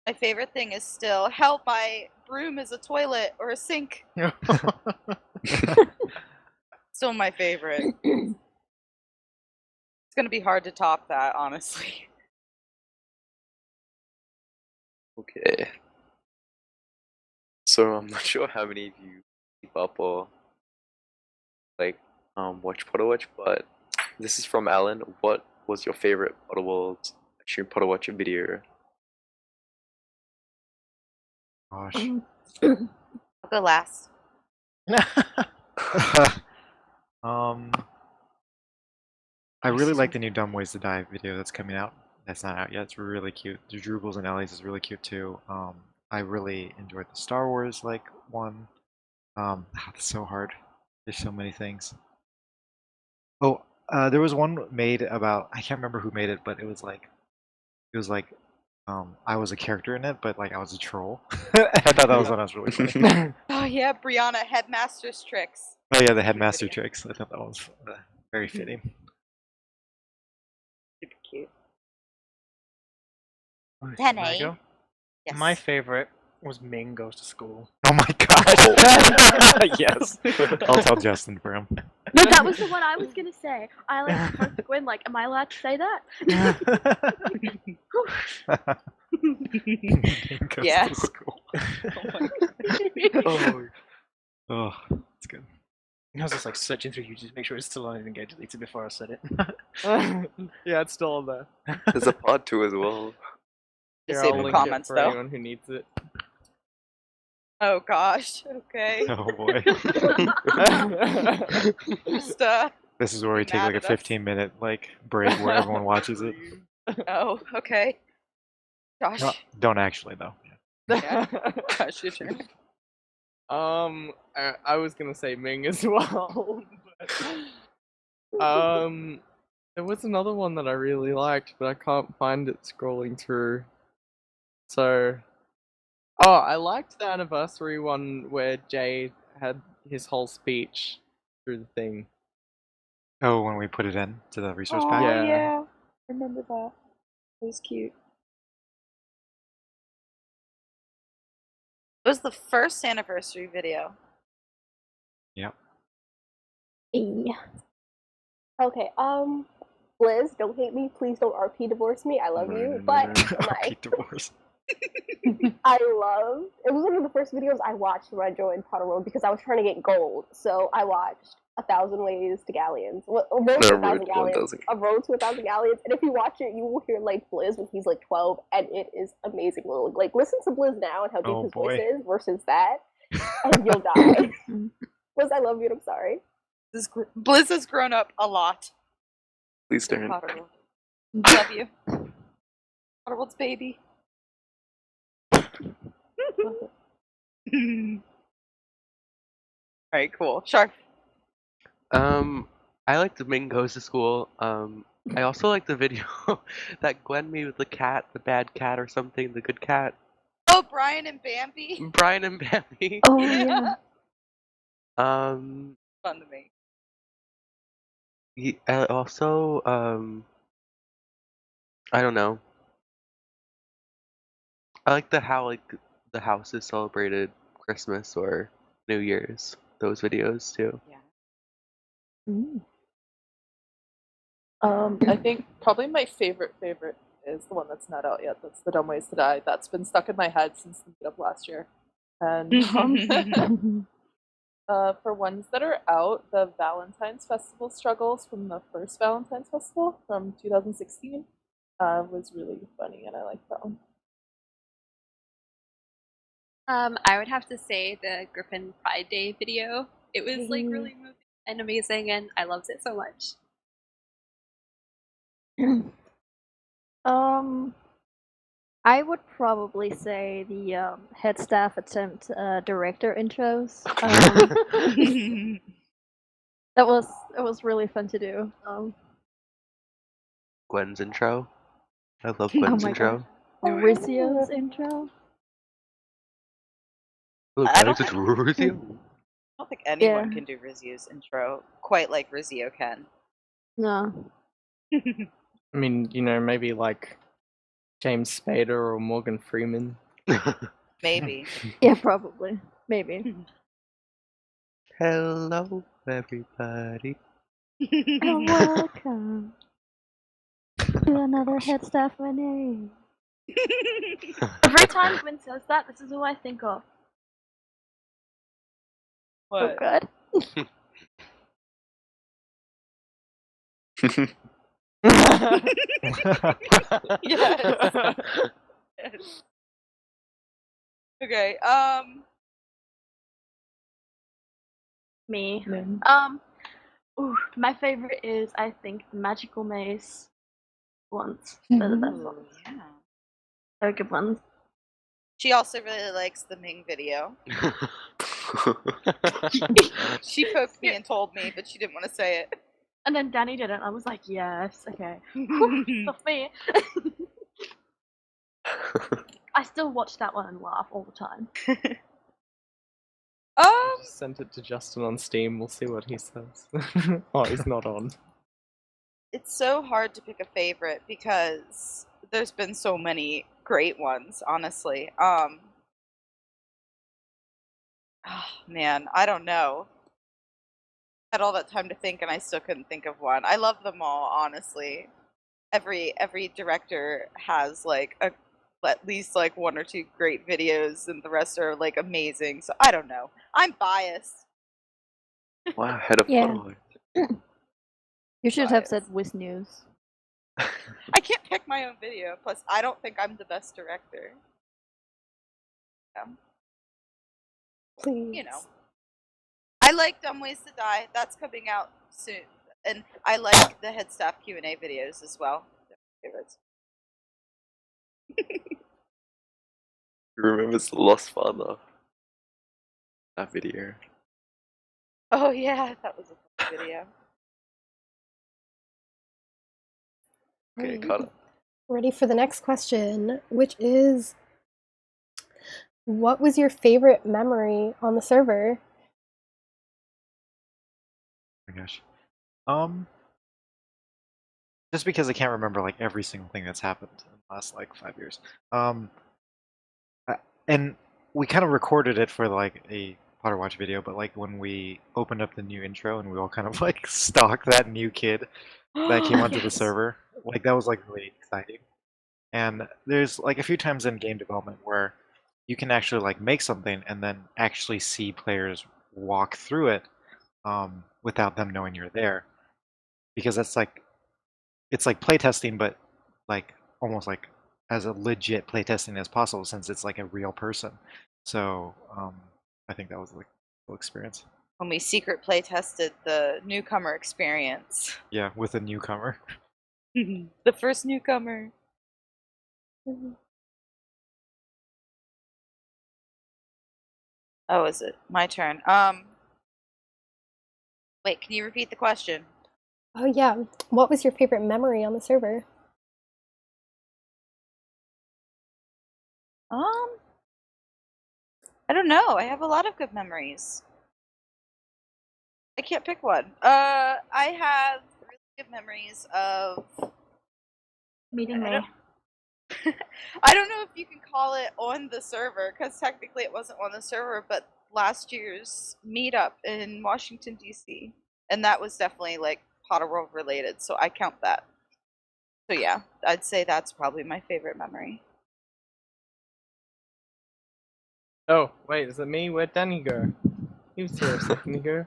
My favorite thing is still help. My broom is a toilet or a sink. Still my favorite. It's gonna be hard to top that, honestly. Okay. So I'm not sure how many of you keep up or like watch Potterwatch, but this is from Alan. What was your favorite Potterworld Potterwatch video? Gosh. I'll go last. I really like the new Dumb Ways to Die video that's coming out. That's not out yet. It's really cute. The Droobles and Ellies is really cute too. I really enjoyed the Star Wars one. It's so hard. There's so many things. Oh, there was one made about, I can't remember who made it, but it was like I was a character in it, but like I was a troll. I thought that was really funny. Oh yeah, Brianna Headmaster's tricks. Oh yeah, the headmaster tricks. I thought that was very fitting. Super cute. Can I Penny. go? Yes. My favorite was Ming Goes to School. Oh my gosh! Yes. I'll tell Justin for him. No, that was the one I was gonna say. I like Perfect Gwen. Like, am I allowed to say that? Goes Yeah. to school. Oh, it's good. I was just like searching through YouTube to make sure it's still on and get deleted before I said it. Yeah, it's still on there. There's a part 2 as well. Here, Save I'll the link it comments, for though. anyone who needs it. Oh gosh. Okay. Oh boy. Just, This is where we be take mad like a at us. 15-minute break where everyone watches it. Oh, okay. Josh. No, don't actually though. Yeah. Josh, your turn. I was gonna say Ming as well. But, there was another one that I really liked, but I can't find it scrolling through. So, I liked the anniversary one where Jay had his whole speech through the thing. Oh, when we put it in to the resource Oh pack? yeah. Remember that. It was cute. It was the first anniversary video. Yep. Okay, Blizz, don't hate me. Please don't RP divorce me. I love you. But RP divorce. it was one of the first videos I watched when I joined Potterworld because I was trying to get gold. So I watched 1,000 Ways to Galleons. A road to 1,000 Galleons. A road to 1,000 Galleons. And if you watch it, you will hear like Blizz when he's like 12, and it is amazing. Like listen to Blizz now and how deep his voice is versus that, and you'll die. Blizz, I love you and I'm sorry. Blizz has grown up a lot. Please don't. Potterworld. Love you. Potterworld's baby. Alright, cool. Scharf. I like the Ming Goes to School. I also like the video that Gwen made with the cat, the bad cat or something, the good cat. Oh, Brian and Bambi. Brian and Bambi. Oh yeah. Fun to me. Also, I don't know. I like how the houses celebrated Christmas or New Year's. Those videos too. I think probably my favorite is the one that's not out yet. That's the Dumb Ways to Die. That's been stuck in my head since the meetup last year. And for ones that are out, the Valentine's Festival struggles from the first Valentine's Festival from 2016 was really funny, and I liked that one. I would have to say the Griffin Pride Day video. It was like really moving and amazing, and I loved it so much. I would probably say the head staff attempt director intros. It was really fun to do. Gwen's intro. I love Gwen's intro. Rizio's intro. Look, I guys, it's Rizio. I don't think anyone can do Rizio's intro quite like Rizio can. No. I mean, you know, maybe like James Spader or Morgan Freeman. Maybe. Yeah, probably. Maybe. Hello, everybody. And welcome to another head staff Renee. Every time Gwyn says that, this is who I think of. What? Oh, good. Yes. Yes. Okay. Me. My favorite is, I think, the Magical Maze ones. They're the best ones. Yeah. They're good ones. She also really likes the Ming video. She poked me and told me, but she didn't want to say it. And then Danny did it, and I was like, yes, okay. Off me. I still watch that one and laugh all the time. Just sent it to Justin on Steam. We'll see what he says. Oh, he's not on. It's so hard to pick a favorite because there's been so many great ones, honestly. Oh, man, I don't know. Had all that time to think and I still couldn't think of one. I love them all, honestly. Every director has like at least like one or two great videos and the rest are like amazing. So I don't know. I'm biased. Wow, head of Potterworld. You should have said with news. I can't pick my own video. Plus, I don't think I'm the best director. Yeah. Please. You know. I like Dumb Ways to Die. That's coming out soon. And I like the head staff Q&A videos as well. They're my favorites. Who remembers Lost Father? That video. Oh yeah, that was a fun video. Okay, Alright. Carter. Ready for the next question, which is, what was your favorite memory on the server? Oh my gosh. Just because I can't remember like every single thing that's happened in the last like 5 years. And we kind of recorded it for like a Potter Watch video, but like when we opened up the new intro and we all kind of like stalked that new kid that came onto the server, like that was like really exciting. And there's like a few times in game development where you can actually like make something and then actually see players walk through it without them knowing you're there, because that's like, it's like playtesting, but like almost like as a legit playtesting as possible, since it's like a real person. So I think that was like a cool experience. When we secret play tested the newcomer experience. Yeah, with a newcomer. The first newcomer. Oh, is it my turn? Wait, can you repeat the question? Oh yeah, what was your favorite memory on the server? I don't know. I have a lot of good memories. I can't pick one. I have really have memories of Meeting me. I don't know if you can call it on the server, because technically it wasn't on the server, but last year's meetup in Washington, D.C. And that was definitely, like, Potterworld related, so I count that. So yeah, I'd say that's probably my favorite memory. Oh, wait, is it me? Where'd Danny go? He was here a second ago.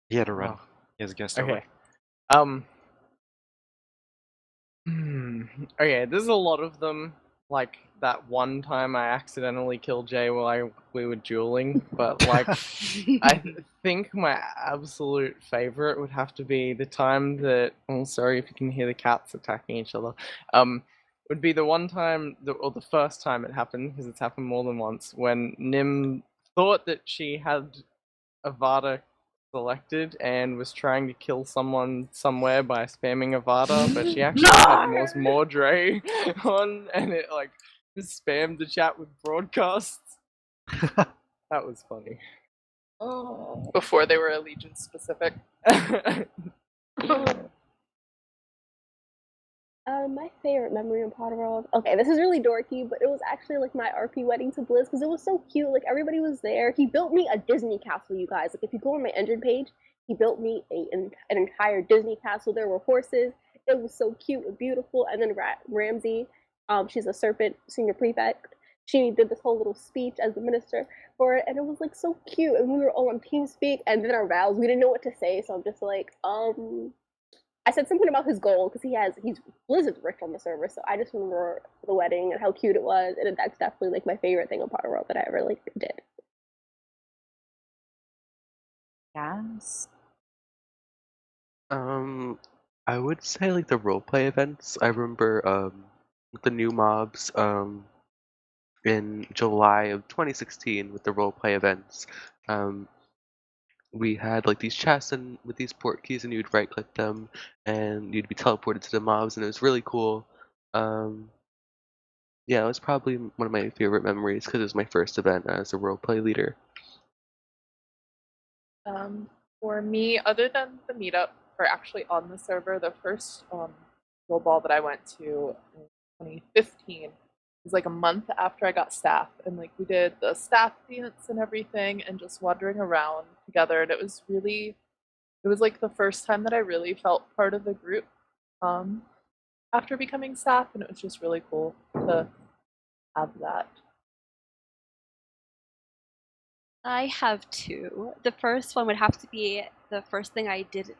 He had to run. Oh. He has a guest over. Okay. Okay, there's a lot of them. Like that one time I accidentally killed Jay while we were dueling, but like I think my absolute favorite would have to be the time that sorry if you can hear the cats attacking each other. Would be the one time or the first time it happened, because it's happened more than once, when Nim thought that she had Avada selected and was trying to kill someone somewhere by spamming Avada, but she actually had Mordre on, and it like spammed the chat with broadcasts. That was funny. Oh. Before they were allegiance specific. My favorite memory of Potterworld. Okay, this is really dorky, but it was actually like my RP wedding to Blizz because it was so cute. Like everybody was there. He built me a Disney castle, you guys. Like if you go on my engine page, he built me an entire Disney castle. There were horses. It was so cute and beautiful. And then Ramsey, she's a serpent senior prefect. She did this whole little speech as the minister for it, and it was like so cute. And we were all on TeamSpeak, and then our vows, we didn't know what to say, so I'm just like, I said something about his goal because he's Blizz is rich on the server, so I just remember the wedding and how cute it was, and that's definitely like my favorite thing on Potterworld that I ever like did. Yes. I would say like the roleplay events. I remember the new mobs in July of 2016 with the roleplay events. We had like these chests and with these port keys, and you'd right click them and you'd be teleported to the mobs, and it was really cool. Yeah, it was probably one of my favorite memories because it was my first event as a roleplay leader. For me, other than the meetup, or actually on the server, the first role ball that I went to in 2015 was like a month after I got staff, and like we did the staff dance and everything, and just wandering around together, and it was like the first time that I really felt part of the group after becoming staff, and it was just really cool to have that. I have two. The first one would have to be the first thing I did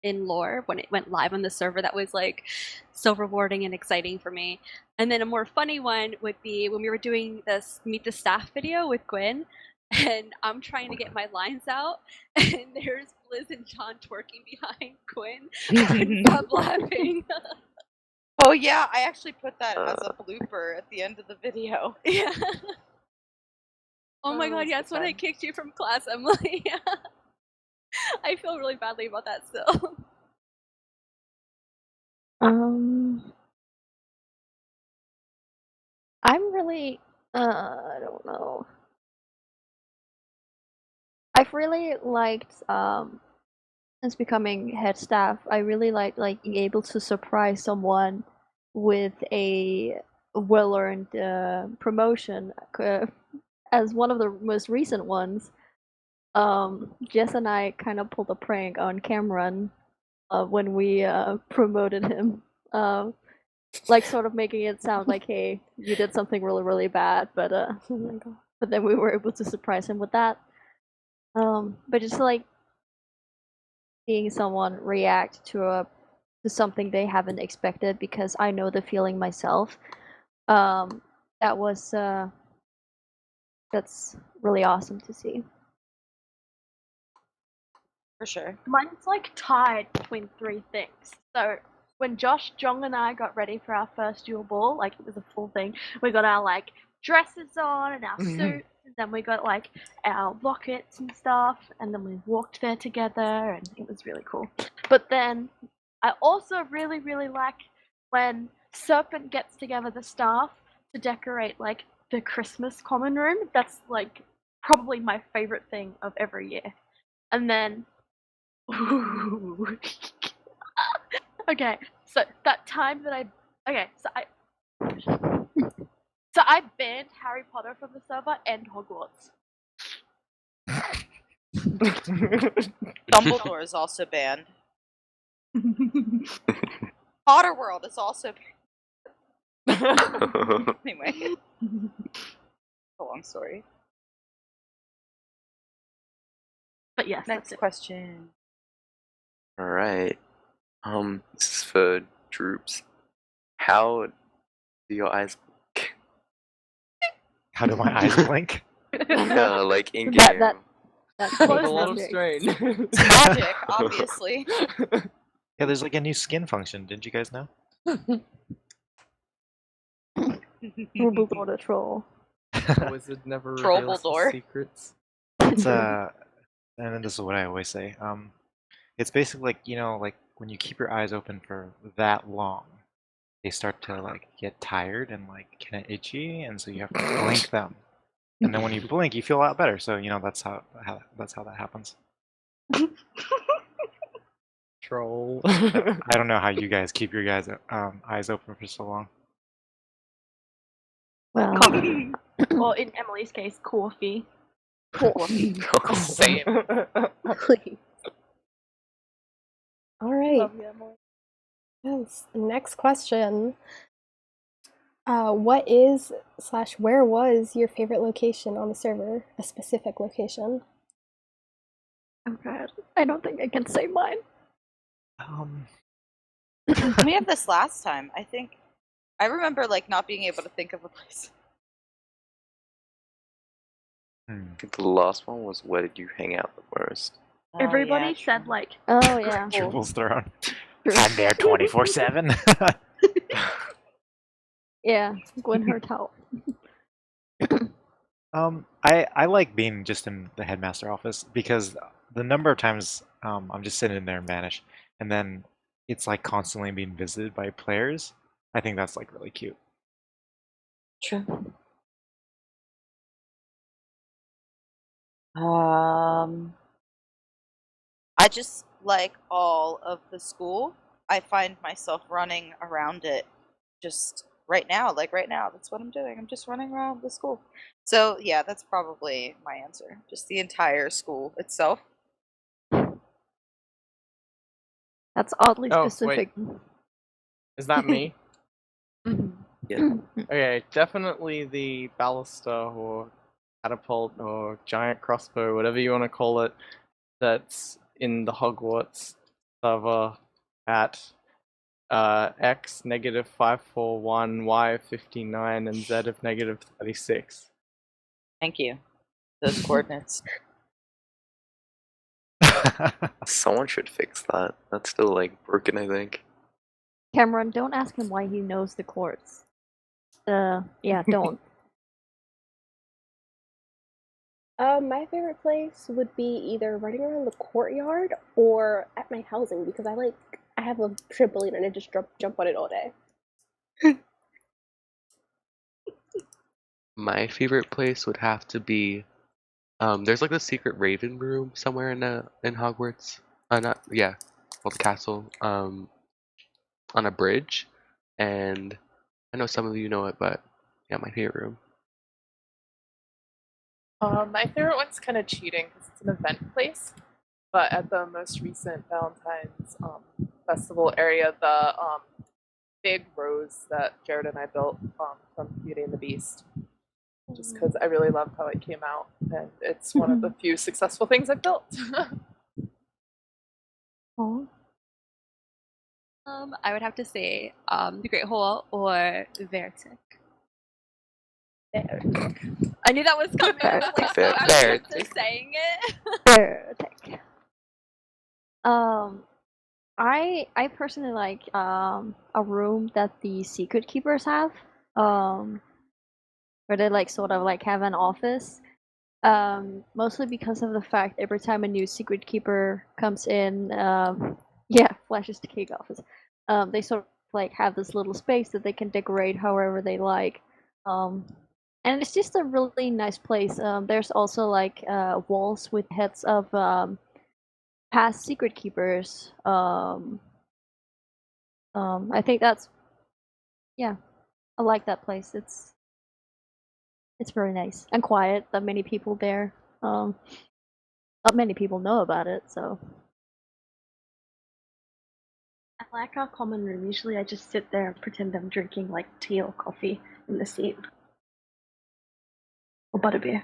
in lore when it went live on the server. That was like so rewarding and exciting for me. And then a more funny one would be when we were doing this Meet the Staff video with Gwyn, and I'm trying to get my lines out, and there's Blizz and John twerking behind Gwyn. I couldn't stop laughing. Oh yeah, I actually put that as a blooper at the end of the video. Yeah. Oh my god, yeah, that's when I kicked you from class, Emily. Yeah. I feel really badly about that still. I'm really, I don't know. I've really liked, as becoming head staff, I really like being able to surprise someone with a well-earned promotion. As one of the most recent ones, Jess and I kind of pulled a prank on Cameron when we promoted him. Like sort of making it sound like, hey, you did something really, really bad, but oh my god. But then we were able to surprise him with that. But just like seeing someone react to something they haven't expected, because I know the feeling myself. That was that's really awesome to see. For sure. Mine's like tied between three things. So when Josh, Jong, and I got ready for our first dual ball, like it was a full thing. We got our like dresses on and our suits, and then we got like our lockets and stuff, and then we walked there together, and it was really cool. But then I also really, really like when Serpent gets together the staff to decorate like the Christmas common room. That's like probably my favorite thing of every year. And then Okay, so that time that I banned Harry Potter from the server and Hogwarts. Dumbledore is also banned. Potterworld is also banned. Anyway. A long story. But yes, Next question. Alright. This is for Droops. How do your eyes blink? How do my eyes blink? Yeah, like in game. That's With fake a lot of magic. strain. It's magic, obviously. Yeah, there's like a new skin function. Didn't you guys know? Droobledore the troll. The wizard never reveals his Droobledore. secrets. It's and then this is what I always say. It's basically like, you know, like when you keep your eyes open for that long, they start to like get tired and like kind of itchy, and so you have to blink them. And then when you blink, you feel a lot better. So you know that's how that happens. Troll. I don't know how you guys keep your guys eyes open for so long. Well, Or in Emily's case, coffee. Same. Please. All right. Love you, Emily. Yes. Next question. What is / where was your favorite location on the server? A specific location. oh god, I don't think I can say mine. We have this last time. I think I remember like not being able to think of a place. I think the last one was where did you hang out the most? Everybody yeah, said like, Oh yeah. Drooble's throne. I'm there 24/7. Yeah, Gwyn her out. I like being just in the headmaster office because the number of times I'm just sitting in there and vanish, and then it's like constantly being visited by players. I think that's like really cute. True. I just like all of the school. I find myself running around it just right now. Like right now, that's what I'm doing. I'm just running around the school. So yeah, that's probably my answer. Just the entire school itself. That's oddly Oh, wait. specific. Is that me? Yeah. Okay, definitely the ballista or catapult or giant crossbow, whatever you want to call it, that's in the Hogwarts server at x -541, y 59, and z of -36. Thank you. Those coordinates. Someone should fix that. That's still like broken, I think. Cameron, don't ask him why he knows the chords. Yeah, don't. My favorite place would be either running around the courtyard or at my housing because I have a trampoline and I just jump on it all day. My favorite place would have to be there's like the secret raven room somewhere in Hogwarts. Not yeah, called the castle. On a bridge, and I know some of you know it, but yeah, my favorite room. My favorite one's kind of cheating because it's an event place, but at the most recent Valentine's festival area, the big rose that Jared and I built from Beauty and the Beast, just because I really loved how it came out, and it's one of the few successful things I've built. Oh. I would have to say the Great Hall or Vertic. I knew that was coming. I was like, so after just saying it. Vertic. I personally like a room that the secret keepers have, where they like sort of like have an office. Mostly because of the fact every time a new secret keeper comes in, Flash's cake office. They sort of like have this little space that they can decorate however they like. And it's just a really nice place. There's also like walls with heads of past secret keepers I think that's I like that place. It's very nice and quiet. Not many people there. Not many people know about it, so. I like our common room. Usually I just sit there and pretend I'm drinking like tea or coffee in the seat. Or butterbeer.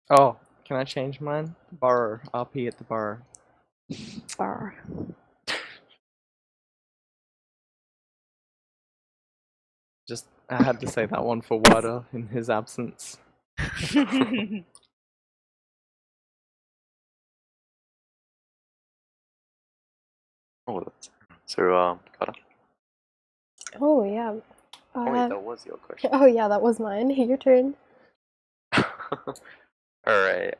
Oh, can I change mine? Bar. RP at the bar. Bar. Just, I had to say that one for Wada in his absence. Oh, so, Carter? Oh, yeah. Oh, wait, that was your question. Oh, yeah, that was mine. Your turn. Alright,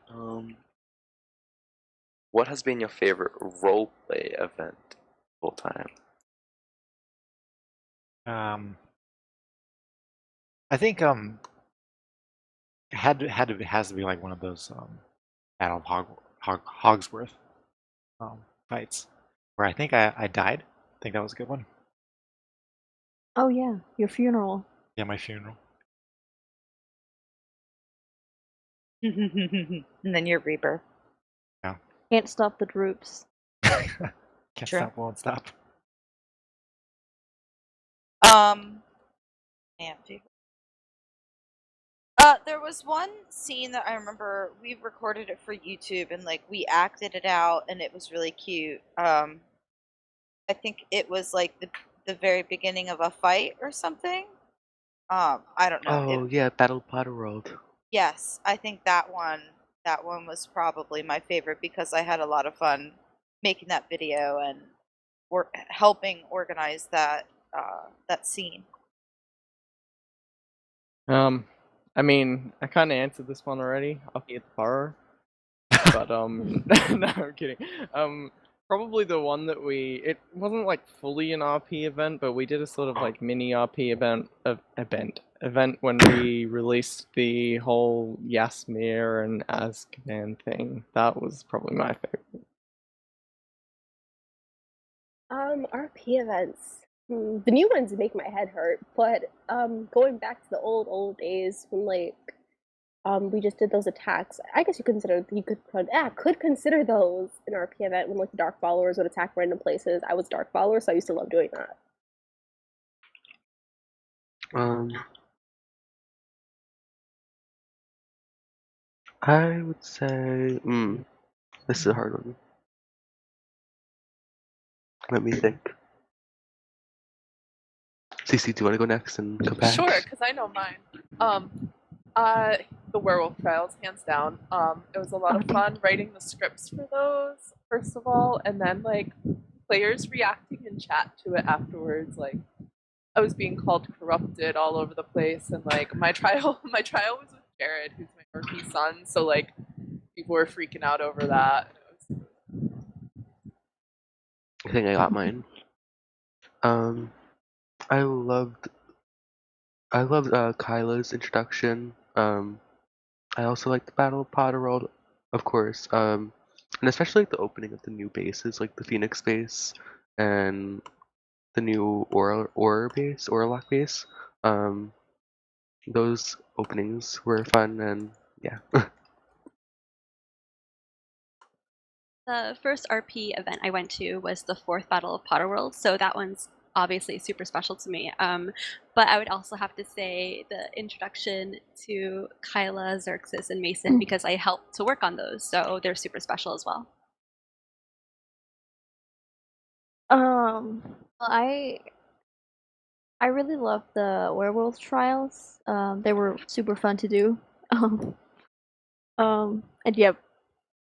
what has been your favorite roleplay event of all time? I think it has to be like one of those Battle of Hogsworth fights where I think I died. I think that was a good one. Oh yeah, your funeral. Yeah, my funeral. And then your rebirth. Yeah. Can't stop the droops. Can't True. stop, won't stop. There was one scene that I remember we recorded it for YouTube and like we acted it out and it was really cute. I think it was like the very beginning of a fight or something. I don't know. Oh yeah, Battle Potterworld. Yes, I think that one was probably my favorite because I had a lot of fun making that video and helping organize that scene. I mean, I kind of answered this one already. RP at the bar. But no, I'm kidding. Probably the one that it wasn't like fully an RP event, but we did a sort of like mini RP event when we released the whole Yasmir and Azkaban thing. That was probably my favorite. RP events. The new ones make my head hurt, but going back to the old days when like we just did those attacks. I guess could consider those an RP event when like the Dark Followers would attack random places. I was Dark Follower, so I used to love doing that. I would say, this is a hard one. Let me think. CC, do you want to go next and come back? Sure, because I know mine. The Werewolf Trials, hands down. It was a lot of fun writing the scripts for those, first of all, and then like players reacting in chat to it afterwards. Like I was being called corrupted all over the place, and like my trial was with Jared, who's my Murphy son. So like people were freaking out over that. I think I got mine. I loved Kyla's introduction. I also liked the Battle of Potterworld, of course. And especially like the opening of the new bases, like the Phoenix base and the new Orlock base. Those openings were fun, and yeah. The first RP event I went to was the 4th Battle of Potterworld, so that one's obviously super special to me. But I would also have to say the introduction to Kyla, Xerxes, and Mason because I helped to work on those, so they're super special as well. I really loved the werewolf trials. They were super fun to do. And yeah,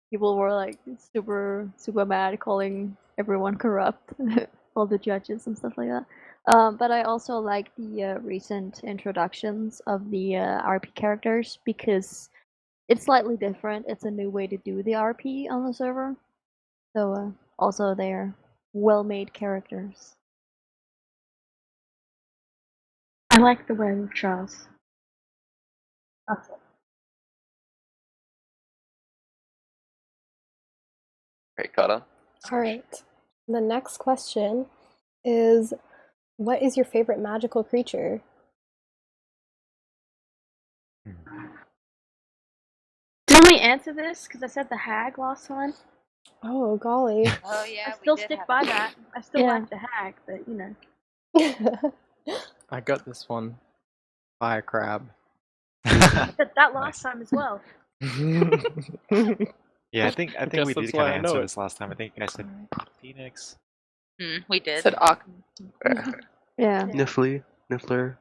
people were like super mad, calling everyone corrupt, all the judges and stuff like that. But I also like the recent introductions of the RP characters because it's slightly different. It's a new way to do the RP on the server. So also they're well-made characters. I like the Werewolf Trials. That's it. Right, Carter? Alright. The next question is, what is your favorite magical creature? Didn't we answer this? Because I said the hag last time. Oh, golly. Oh yeah, I still stick by that. I still like the hag, but you know. I got this one. Fire crab. Said that last time as well. Yeah, I think guess we that's did why kind I of know answer it. this last time. I think I said Phoenix. We did. Said Yeah. Niffler.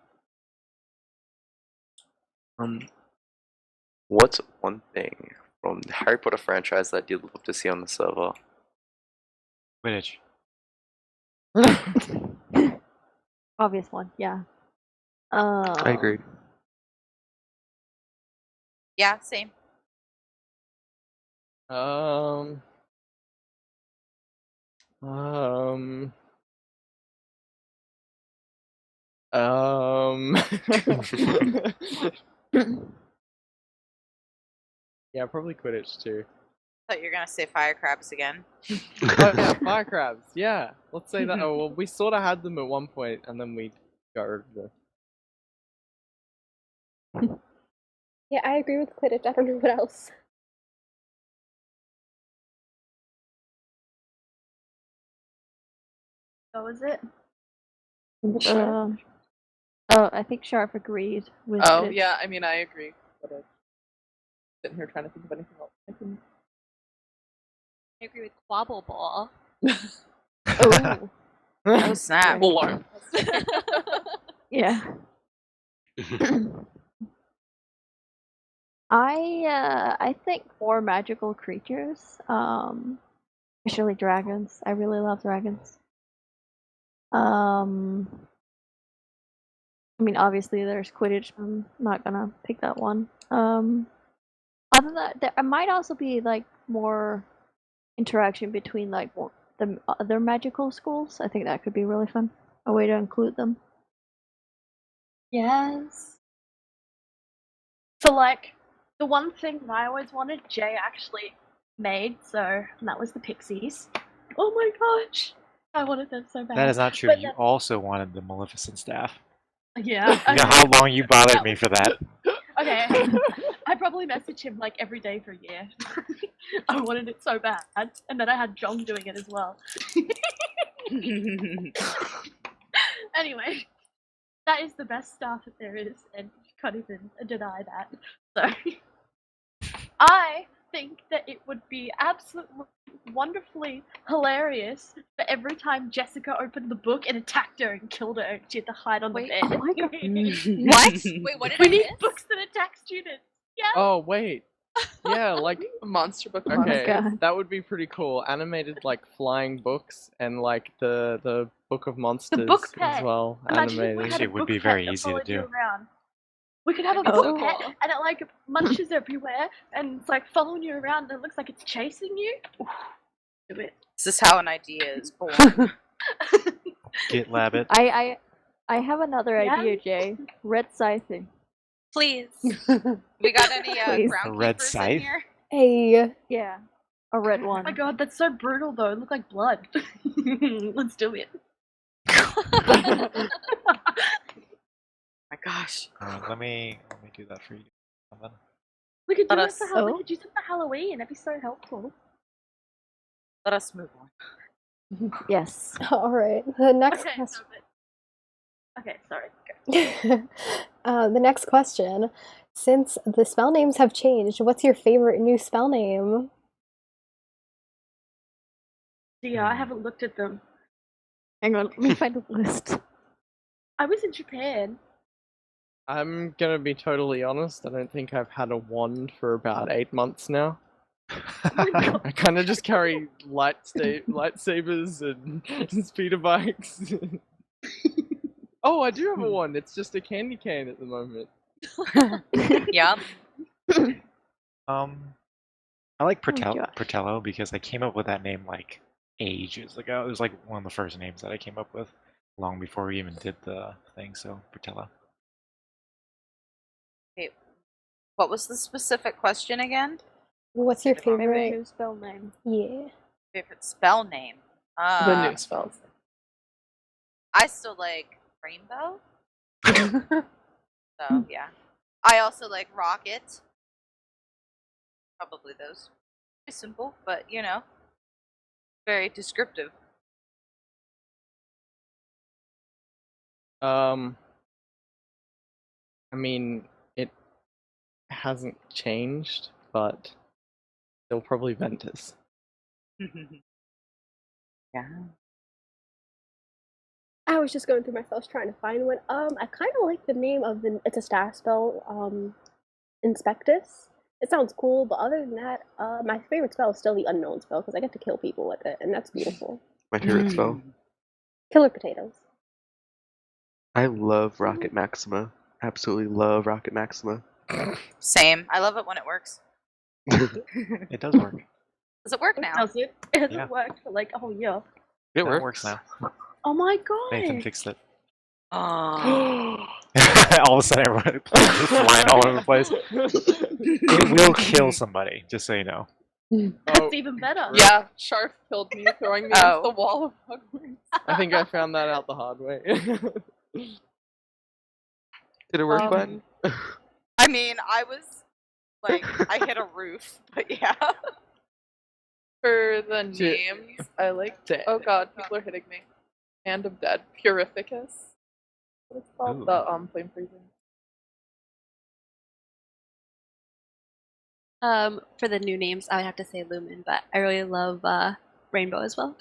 What's one thing from the Harry Potter franchise that you'd love to see on the server? Quidditch. Obvious one, yeah. I agree. Yeah, same. Yeah, probably Quidditch too. Thought you were gonna say fire crabs again. Oh yeah, fire crabs. Yeah, let's say that. Oh well, we sort of had them at one point, and then we got rid of them. Yeah, I agree with Quidditch. I don't know what else. What was it? Oh, I think Scharf agreed with Oh it. yeah, I mean I agree. But I'm sitting here trying to think of anything else. I agree with Quabble Ball. Oh. Oh snap! Yeah. I think more magical creatures. Especially dragons. I really love dragons. I mean, obviously there's Quidditch. I'm not gonna pick that one. Other than that, there might also be like more interaction between like the other magical schools. I think that could be really fun. A way to include them. Yes. So like, the one thing that I always wanted, Jay actually made, and that was the pixies. Oh my gosh! I wanted them so bad. That is not true. But You also wanted the Maleficent staff. yeah. You know how long you bothered me for that. Okay. I probably messaged him like every day for a year. I wanted it so bad. And then I had John doing it as well. Anyway, that is the best staff that there is, and you can't even deny that. So, I think that it would be absolutely wonderfully hilarious for every time Jessiica opened the book and attacked her and killed her and she had to hide on the bed. Oh my god. What? Wait, what did We I need miss? books that attack students. Yeah. Oh wait. Yeah, like a monster book. Okay, God. that would be pretty cool. Animated like flying books and like the book of monsters book as pet. well. Imagine if we Animated. had a It would book be pet very that easy to followed you do. around. We could have a That'd be book so pet cool. and it like munches everywhere and it's like following you around and it looks like it's chasing you. Oof, do it. This is how an idea is born. Get Labbit. I have another Yeah? idea, Jay. Red scything. Please. We got any Please. A red groundkeepers in scythe? here? Hey, Yeah. A red Oh one. my god, that's so brutal though. It looked like blood. Let's do it. My gosh. Let me do that for you. Something. We could do Let it for us- we could use it for Halloween. That'd be so helpful. Let us move on. Yes. all right. The next Okay, question. okay, sorry. The next question. Since the spell names have changed, what's your favorite new spell name? Yeah, I haven't looked at them. Hang on, let me find a list. I was in Japan. I'm gonna be totally honest. I don't think I've had a wand for about 8 months now. I kind of just carry lightsabers and speeder bikes. Oh, I do have a wand. It's just a candy cane at the moment. Yep. I like gosh. Pratello because I came up with that name like ages ago. It was like one of the first names that I came up with long before we even did the thing. So Pratello. Okay. What was the specific question again? What's your Favorite favorite? new spell name. Yeah. Favorite spell name? The new spells. I still like Rainbow. So yeah. I also like Rocket. Probably those. Pretty simple, but you know, very descriptive. I mean, it hasn't changed, but still probably Ventus. Yeah. I was just going through my spells trying to find one. I kind of like the name of it's a staff spell, Inspectus. It sounds cool, but other than that, my favorite spell is still the Unknown spell because I get to kill people with it, and that's beautiful. My favorite spell. Killer potatoes. I love Rocket Maxima. Absolutely love Rocket Maxima. Same. I love it when it works. It does work. Does it work now? Does it? It hasn't Yeah. worked for like a whole year. It works now. Oh my Nathan god! fixed it. Oh. All of a sudden, everyone just flying all over the place. It will kill somebody, just so you know. That's even better. Yeah, Scharf killed me, throwing me Oh. into the wall of Hogwarts. I think I found that out the hard way. Did it work, Gwen? I mean, I was like, I hit a roof, but yeah. For the names, I like. Oh god, people are hitting me. Hand of Dead, Purificus. What it's called? Ooh. The flame freezing. For the new names, I would have to say Lumen, but I really love Rainbow as well.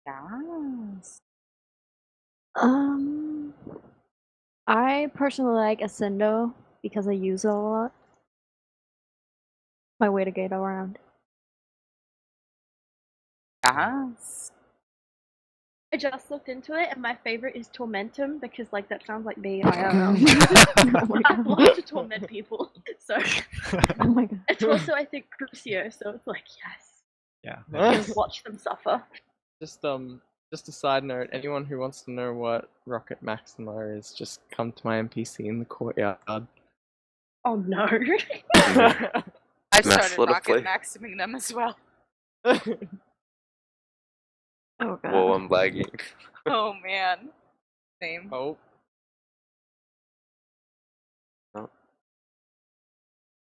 Yes. I personally like Ascendo because I use it a lot. My way to get around. Yes. I just looked into it, and my favorite is Tormentum because, like, that sounds like me. I don't know. I love to torment people, so. Oh my god. It's also, I think, Crucio, so it's like, yes. Yeah. Just watch them suffer. Just a side note, anyone who wants to know what Rocket Maxima is, just come to my NPC in the courtyard. Oh no. I've Nice started little rocket play. maximing them as well. Oh god. Whoa, I'm lagging. Oh man. Same. Oh.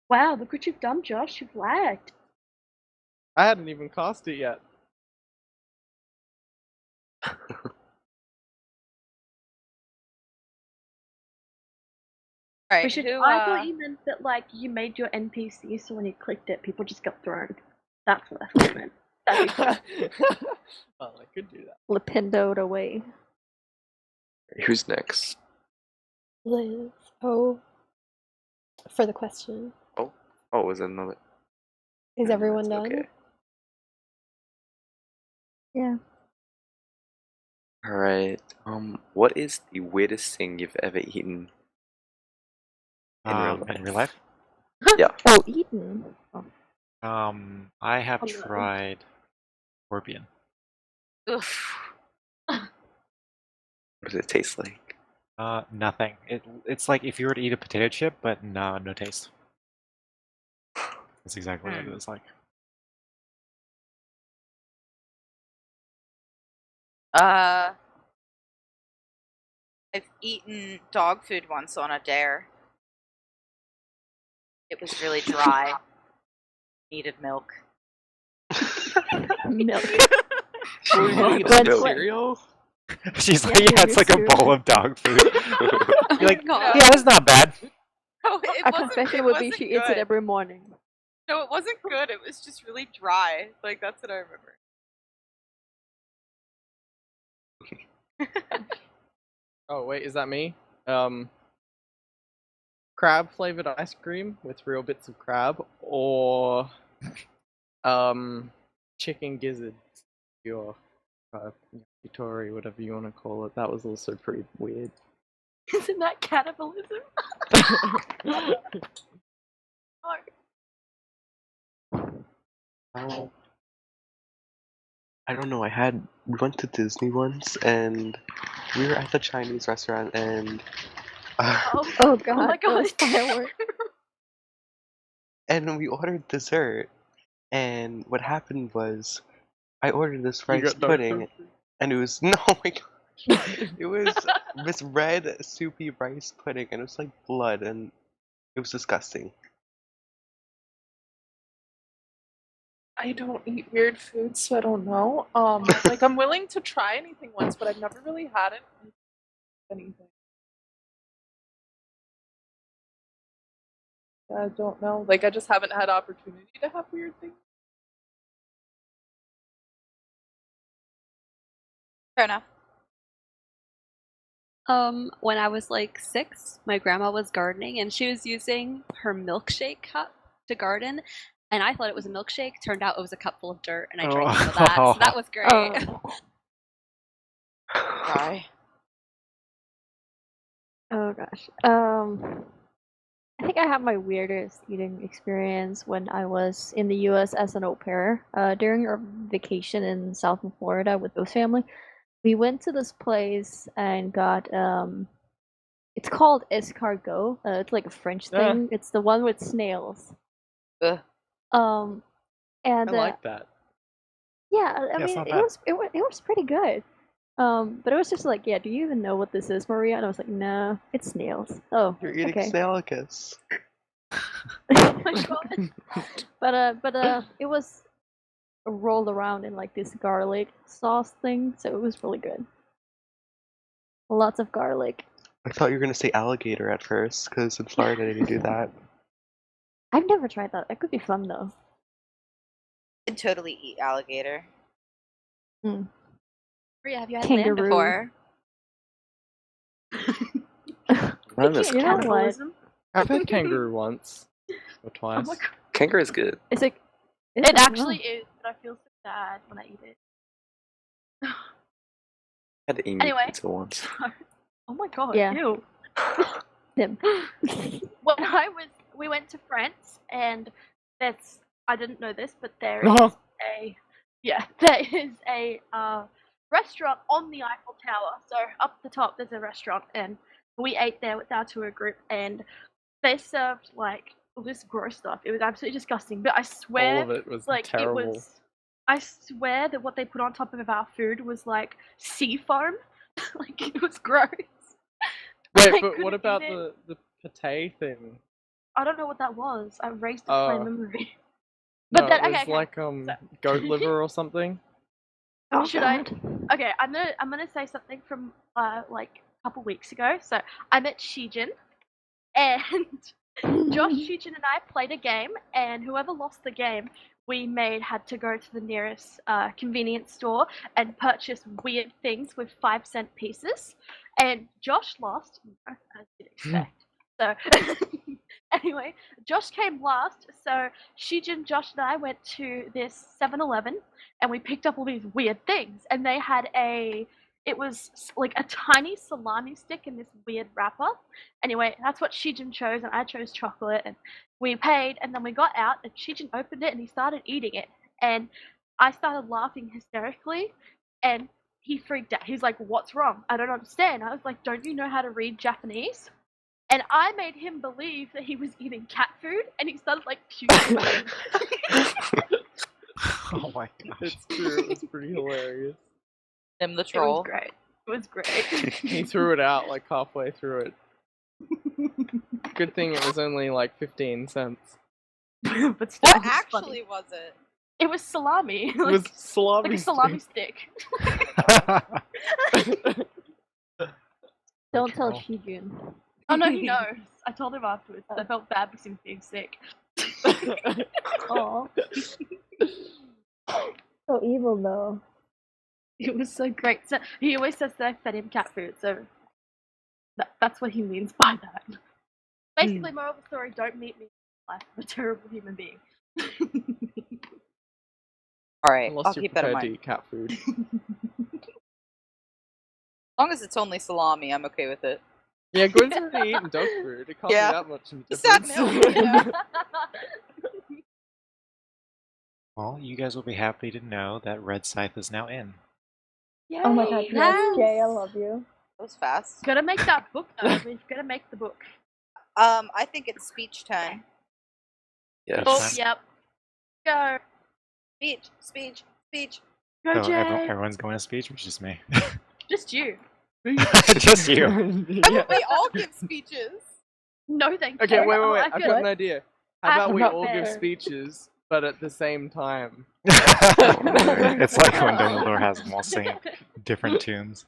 Wow, look what you've done, Josh. You've lagged. I hadn't even cast it yet. Right. We should, who, I thought you meant that, like, you made your NPC so when you clicked it, people just got thrown. That's what I thought you meant. That'd be cool. Well, I could do that. Lipindoed away. Who's next? Liz. Oh. For the question. Oh, was it another? Is everyone That's done? okay. Yeah. Alright. What is the weirdest thing you've ever eaten? In real life? Yeah. Oh, Eden. Oh. I have Oh, no. tried scorpion. Oof. What does it taste like? Nothing. It's like if you were to eat a potato chip, but no taste. That's exactly what it is like. I've eaten dog food once on a dare. It was really dry. Needed milk. Milk. Were you eating Gwen- milk? Cereal? She's Yeah, like, yeah, yeah, it's like a cereal. bowl of dog food. Oh You're like, my god. yeah, that's not bad. No, it Our wasn't, confession it would be wasn't she eats good. it every morning. No, it wasn't good. It was just really dry. Like, that's what I remember. Oh wait, is that me? Crab flavored ice cream with real bits of crab, or chicken gizzards, your yakitori, whatever you want to call it. That was also pretty weird. Isn't that cannibalism? Oh. I don't know. We went to Disney once, and we were at the Chinese restaurant, and Oh god. my that was God. firework. and we ordered dessert. And what happened was, I ordered this You rice got dark pudding, purple. and it was no, oh my gosh, it was this red soupy rice pudding, and it was like blood, and it was disgusting. I don't eat weird foods, so I don't know. Like I'm willing to try anything once, but I've never really had anything. I don't know. Like I just haven't had opportunity to have weird things. Fair enough. When I was like 6, my grandma was gardening and she was using her milkshake cup to garden. And I thought it was a milkshake. Turned out it was a cup full of dirt, and I drank some of that. So that was great. Why? Oh gosh. I think I had my weirdest eating experience when I was in the US as an au pair. During our vacation in South Florida with host family, we went to this place and got it's called escargot. It's like a French thing. It's the one with snails. Ugh. And I like that. yeah, I Yeah, it's mean, not it was pretty good. But it was just like, yeah, do you even know what this is, Maria? And I was like, no, it's snails. Oh, You're eating okay. Snailicus. Oh my god. But it was rolled around in like this garlic sauce thing, so it was really good. Lots of garlic. I thought you were gonna say alligator at first, because in Florida they do that. I've never tried that. That could be fun though. I could totally eat alligator. Maria, have you had Kangaroo. lamb before? Lamb is You know cool. what? I've had kangaroo once or twice. Oh my god. Kangaroo is good. It's like It actually is, but I feel so bad when I eat it. I had to eat Anyway. pizza once. Oh my god, Yeah. ew. Tim. When we went to France, and I didn't know this, but there is there is a restaurant on the Eiffel Tower. So up the top there's a restaurant, and we ate there with our tour group, and they served like all this gross stuff. It was absolutely disgusting, but I swear, All of it was like terrible. it was. I swear that what they put on top of our food was like sea foam. Like it was gross. Wait, I but what couldn't about eat it. the pate thing? I don't know what that was. I erased it Oh. from my memory. No, But then, it was okay, like goat liver or something. Oh, Should God. Okay, I'm gonna say something from like a couple weeks ago. So I met Shijin, and Josh, Shijin, and I played a game, and whoever lost the game, had to go to the nearest convenience store and purchase weird things with 5-cent pieces. And Josh lost, as you'd expect. So anyway, Josh came last. So Shijin, Josh, and I went to this 7-Eleven, and we picked up all these weird things. And they had it was like a tiny salami stick in this weird wrapper. Anyway, that's what Shijin chose, and I chose chocolate. And we paid, and then we got out, and Shijin opened it, and he started eating it. And I started laughing hysterically, and he freaked out. He's like, "What's wrong? I don't understand." I was like, "Don't you know how to read Japanese?" And I made him believe that he was eating cat food, and he started like puking. Oh my gosh. It's true. It was pretty hilarious. Him the It was troll. great. It was great. He threw it out like halfway through it. Good thing it was only like 15 cents. But still, What it was actually funny. was it? It was salami. It was salami. like a salami stick. Don't tell Troll. Shijun. Oh no, he knows. I told him afterwards. I felt bad because he was being sick. Aw. So evil though. It was so great. So he always says that I fed him cat food, so that's what he means by that. Basically, moral of the story: don't meet me in life. I'm a terrible human being. All right, Unless I'll you're keep that in prepared to mind. eat cat food. As long as it's only salami, I'm okay with it. Yeah, Gwen's already eaten dog food. It can't Yeah. be that much of a Just add difference. milk, you know? Well, you guys will be happy to know that Red Scythe is now in. Yay! Oh my god, yes, Yes! Jay, I love you. That was fast. Gotta make that book though. We've gotta make the book. I think it's speech time. Yes. Oh, yep. Go. Speech, speech, speech. Go So Jay. everyone's going to speech, or just me? Just you. Just you. How about we all give speeches? No, thank Okay, you. wait. I I've got an idea. How about we all give fair. speeches, but at the same time? It's like when Dumbledore has them all singing different tunes.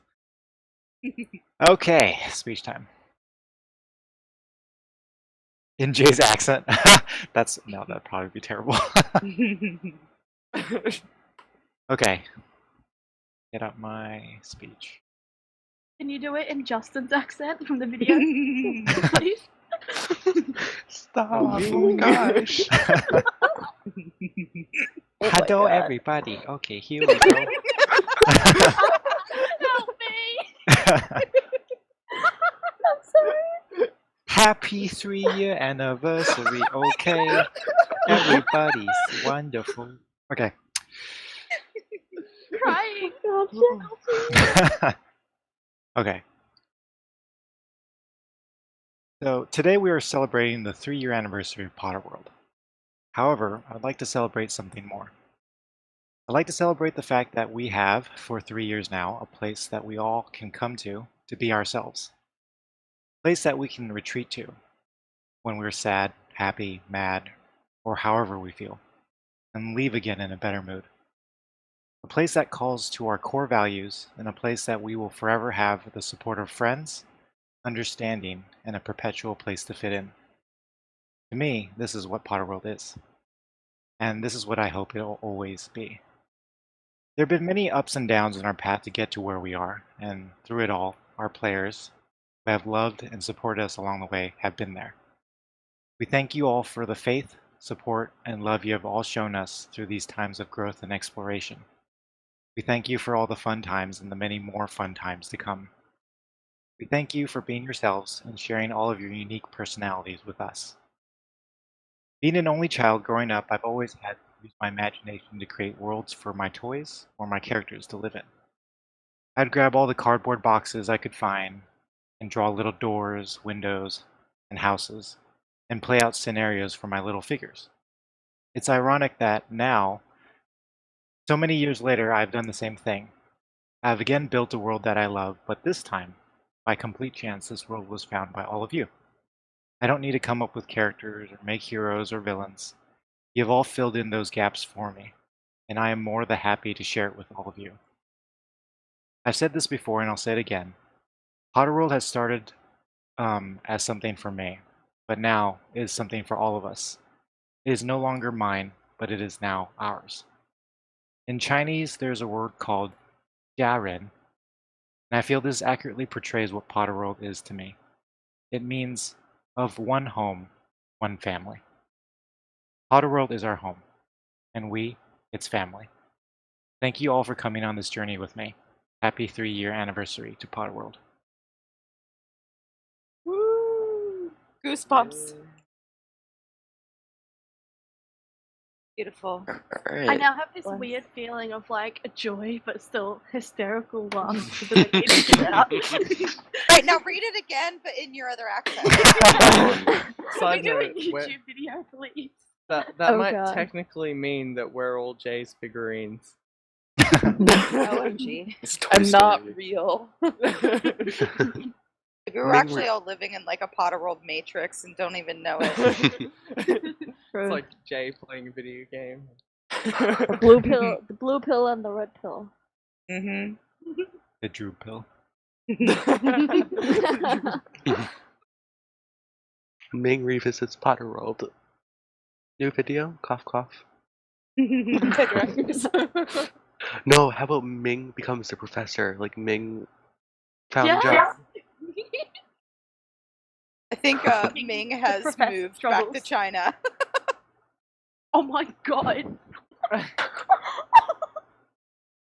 Okay, speech time. In Jay's accent. That'd probably be terrible. Okay. Get up my speech. Can you do it in Justin's accent from the video, please? Stop! Oh my gosh! Hello, everybody. Okay, here we go. Help me! I'm sorry. Happy 3-year anniversary. Okay, everybody's wonderful. Okay. Crying. Okay. So today we are celebrating the 3-year anniversary of Potterworld. However, I'd like to celebrate something more. I'd like to celebrate the fact that we have, for 3 years now, a place that we all can come to be ourselves. A place that we can retreat to when we're sad, happy, mad, or however we feel, and leave again in a better mood. A place that calls to our core values, and a place that we will forever have the support of friends, understanding, and a perpetual place to fit in. To me, this is what Potterworld is. And this is what I hope it'll always be. There have been many ups and downs in our path to get to where we are, and through it all, our players, who have loved and supported us along the way, have been there. We thank you all for the faith, support, and love you have all shown us through these times of growth and exploration. We thank you for all the fun times and the many more fun times to come. We thank you for being yourselves and sharing all of your unique personalities with us. Being an only child growing up, I've always had to use my imagination to create worlds for my toys or my characters to live in. I'd grab all the cardboard boxes I could find and draw little doors, windows, and houses, and play out scenarios for my little figures. It's ironic that now, so many years later, I've done the same thing. I've again built a world that I love, but this time, by complete chance, this world was found by all of you. I don't need to come up with characters or make heroes or villains. You have all filled in those gaps for me, and I am more than happy to share it with all of you. I've said this before and I'll say it again. Potterworld has started as something for me, but now it is something for all of us. It is no longer mine, but it is now ours. In Chinese, there's a word called jiaren, and I feel this accurately portrays what Potterworld is to me. It means of one home, one family. Potterworld is our home, and we, its family. Thank you all for coming on this journey with me. Happy 3-year anniversary to Potterworld. Woo! Goosebumps. Beautiful. I now have this weird feeling of like a joy, but still hysterical laugh that I need to get out. Right, now read it again, but in your other accent. Can we do a Side note, YouTube video, please? that Oh, might God. technically mean that we're all Jay's figurines. OMG. It's Toy I'm not Story. real. We were actually all living in like a Potterworld matrix and don't even know it. It's like Jay playing a video game. The blue pill and the red pill. Mm-hmm. The Droop pill. Ming revisits Potterworld. New video? Cough cough. No, how about Ming becomes the professor? Like Ming found a job. I think Ming has moved back to China. Oh my god.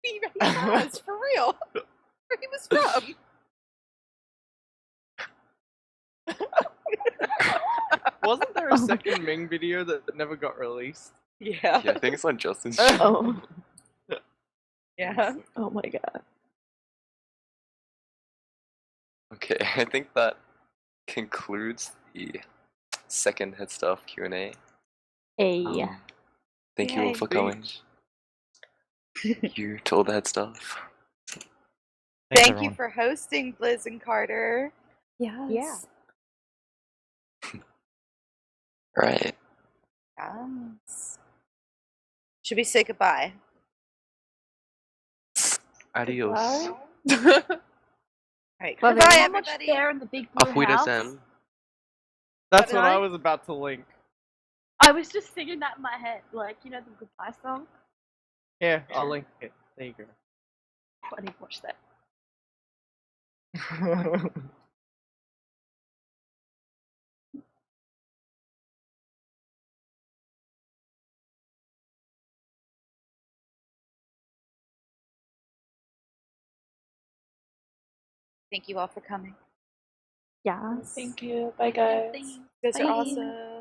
He has, for real. Where he was from. Wasn't there a second Ming video that never got released? Yeah. Yeah, I think it's on Justin's channel. Oh. Yeah. Oh my god. Okay, I think that concludes the second Head Stuff Q&A. Hey. Thank you all for coming. You told that stuff. Thanks, Thank you everyone. for hosting, Blizz and Carter. Yes. Right. Yes. Should we say goodbye? Adios. All right. Well, Goodbye, How much everybody. there in the big blue Auf house? Wiedersehen. That's what I Sorry? was about to link. I was just singing that in my head, like, you know, the goodbye song. Here, I'll link it. There you go. I need to watch that. Thank you all for coming. Yes. Thank you. Bye, guys. You guys are awesome.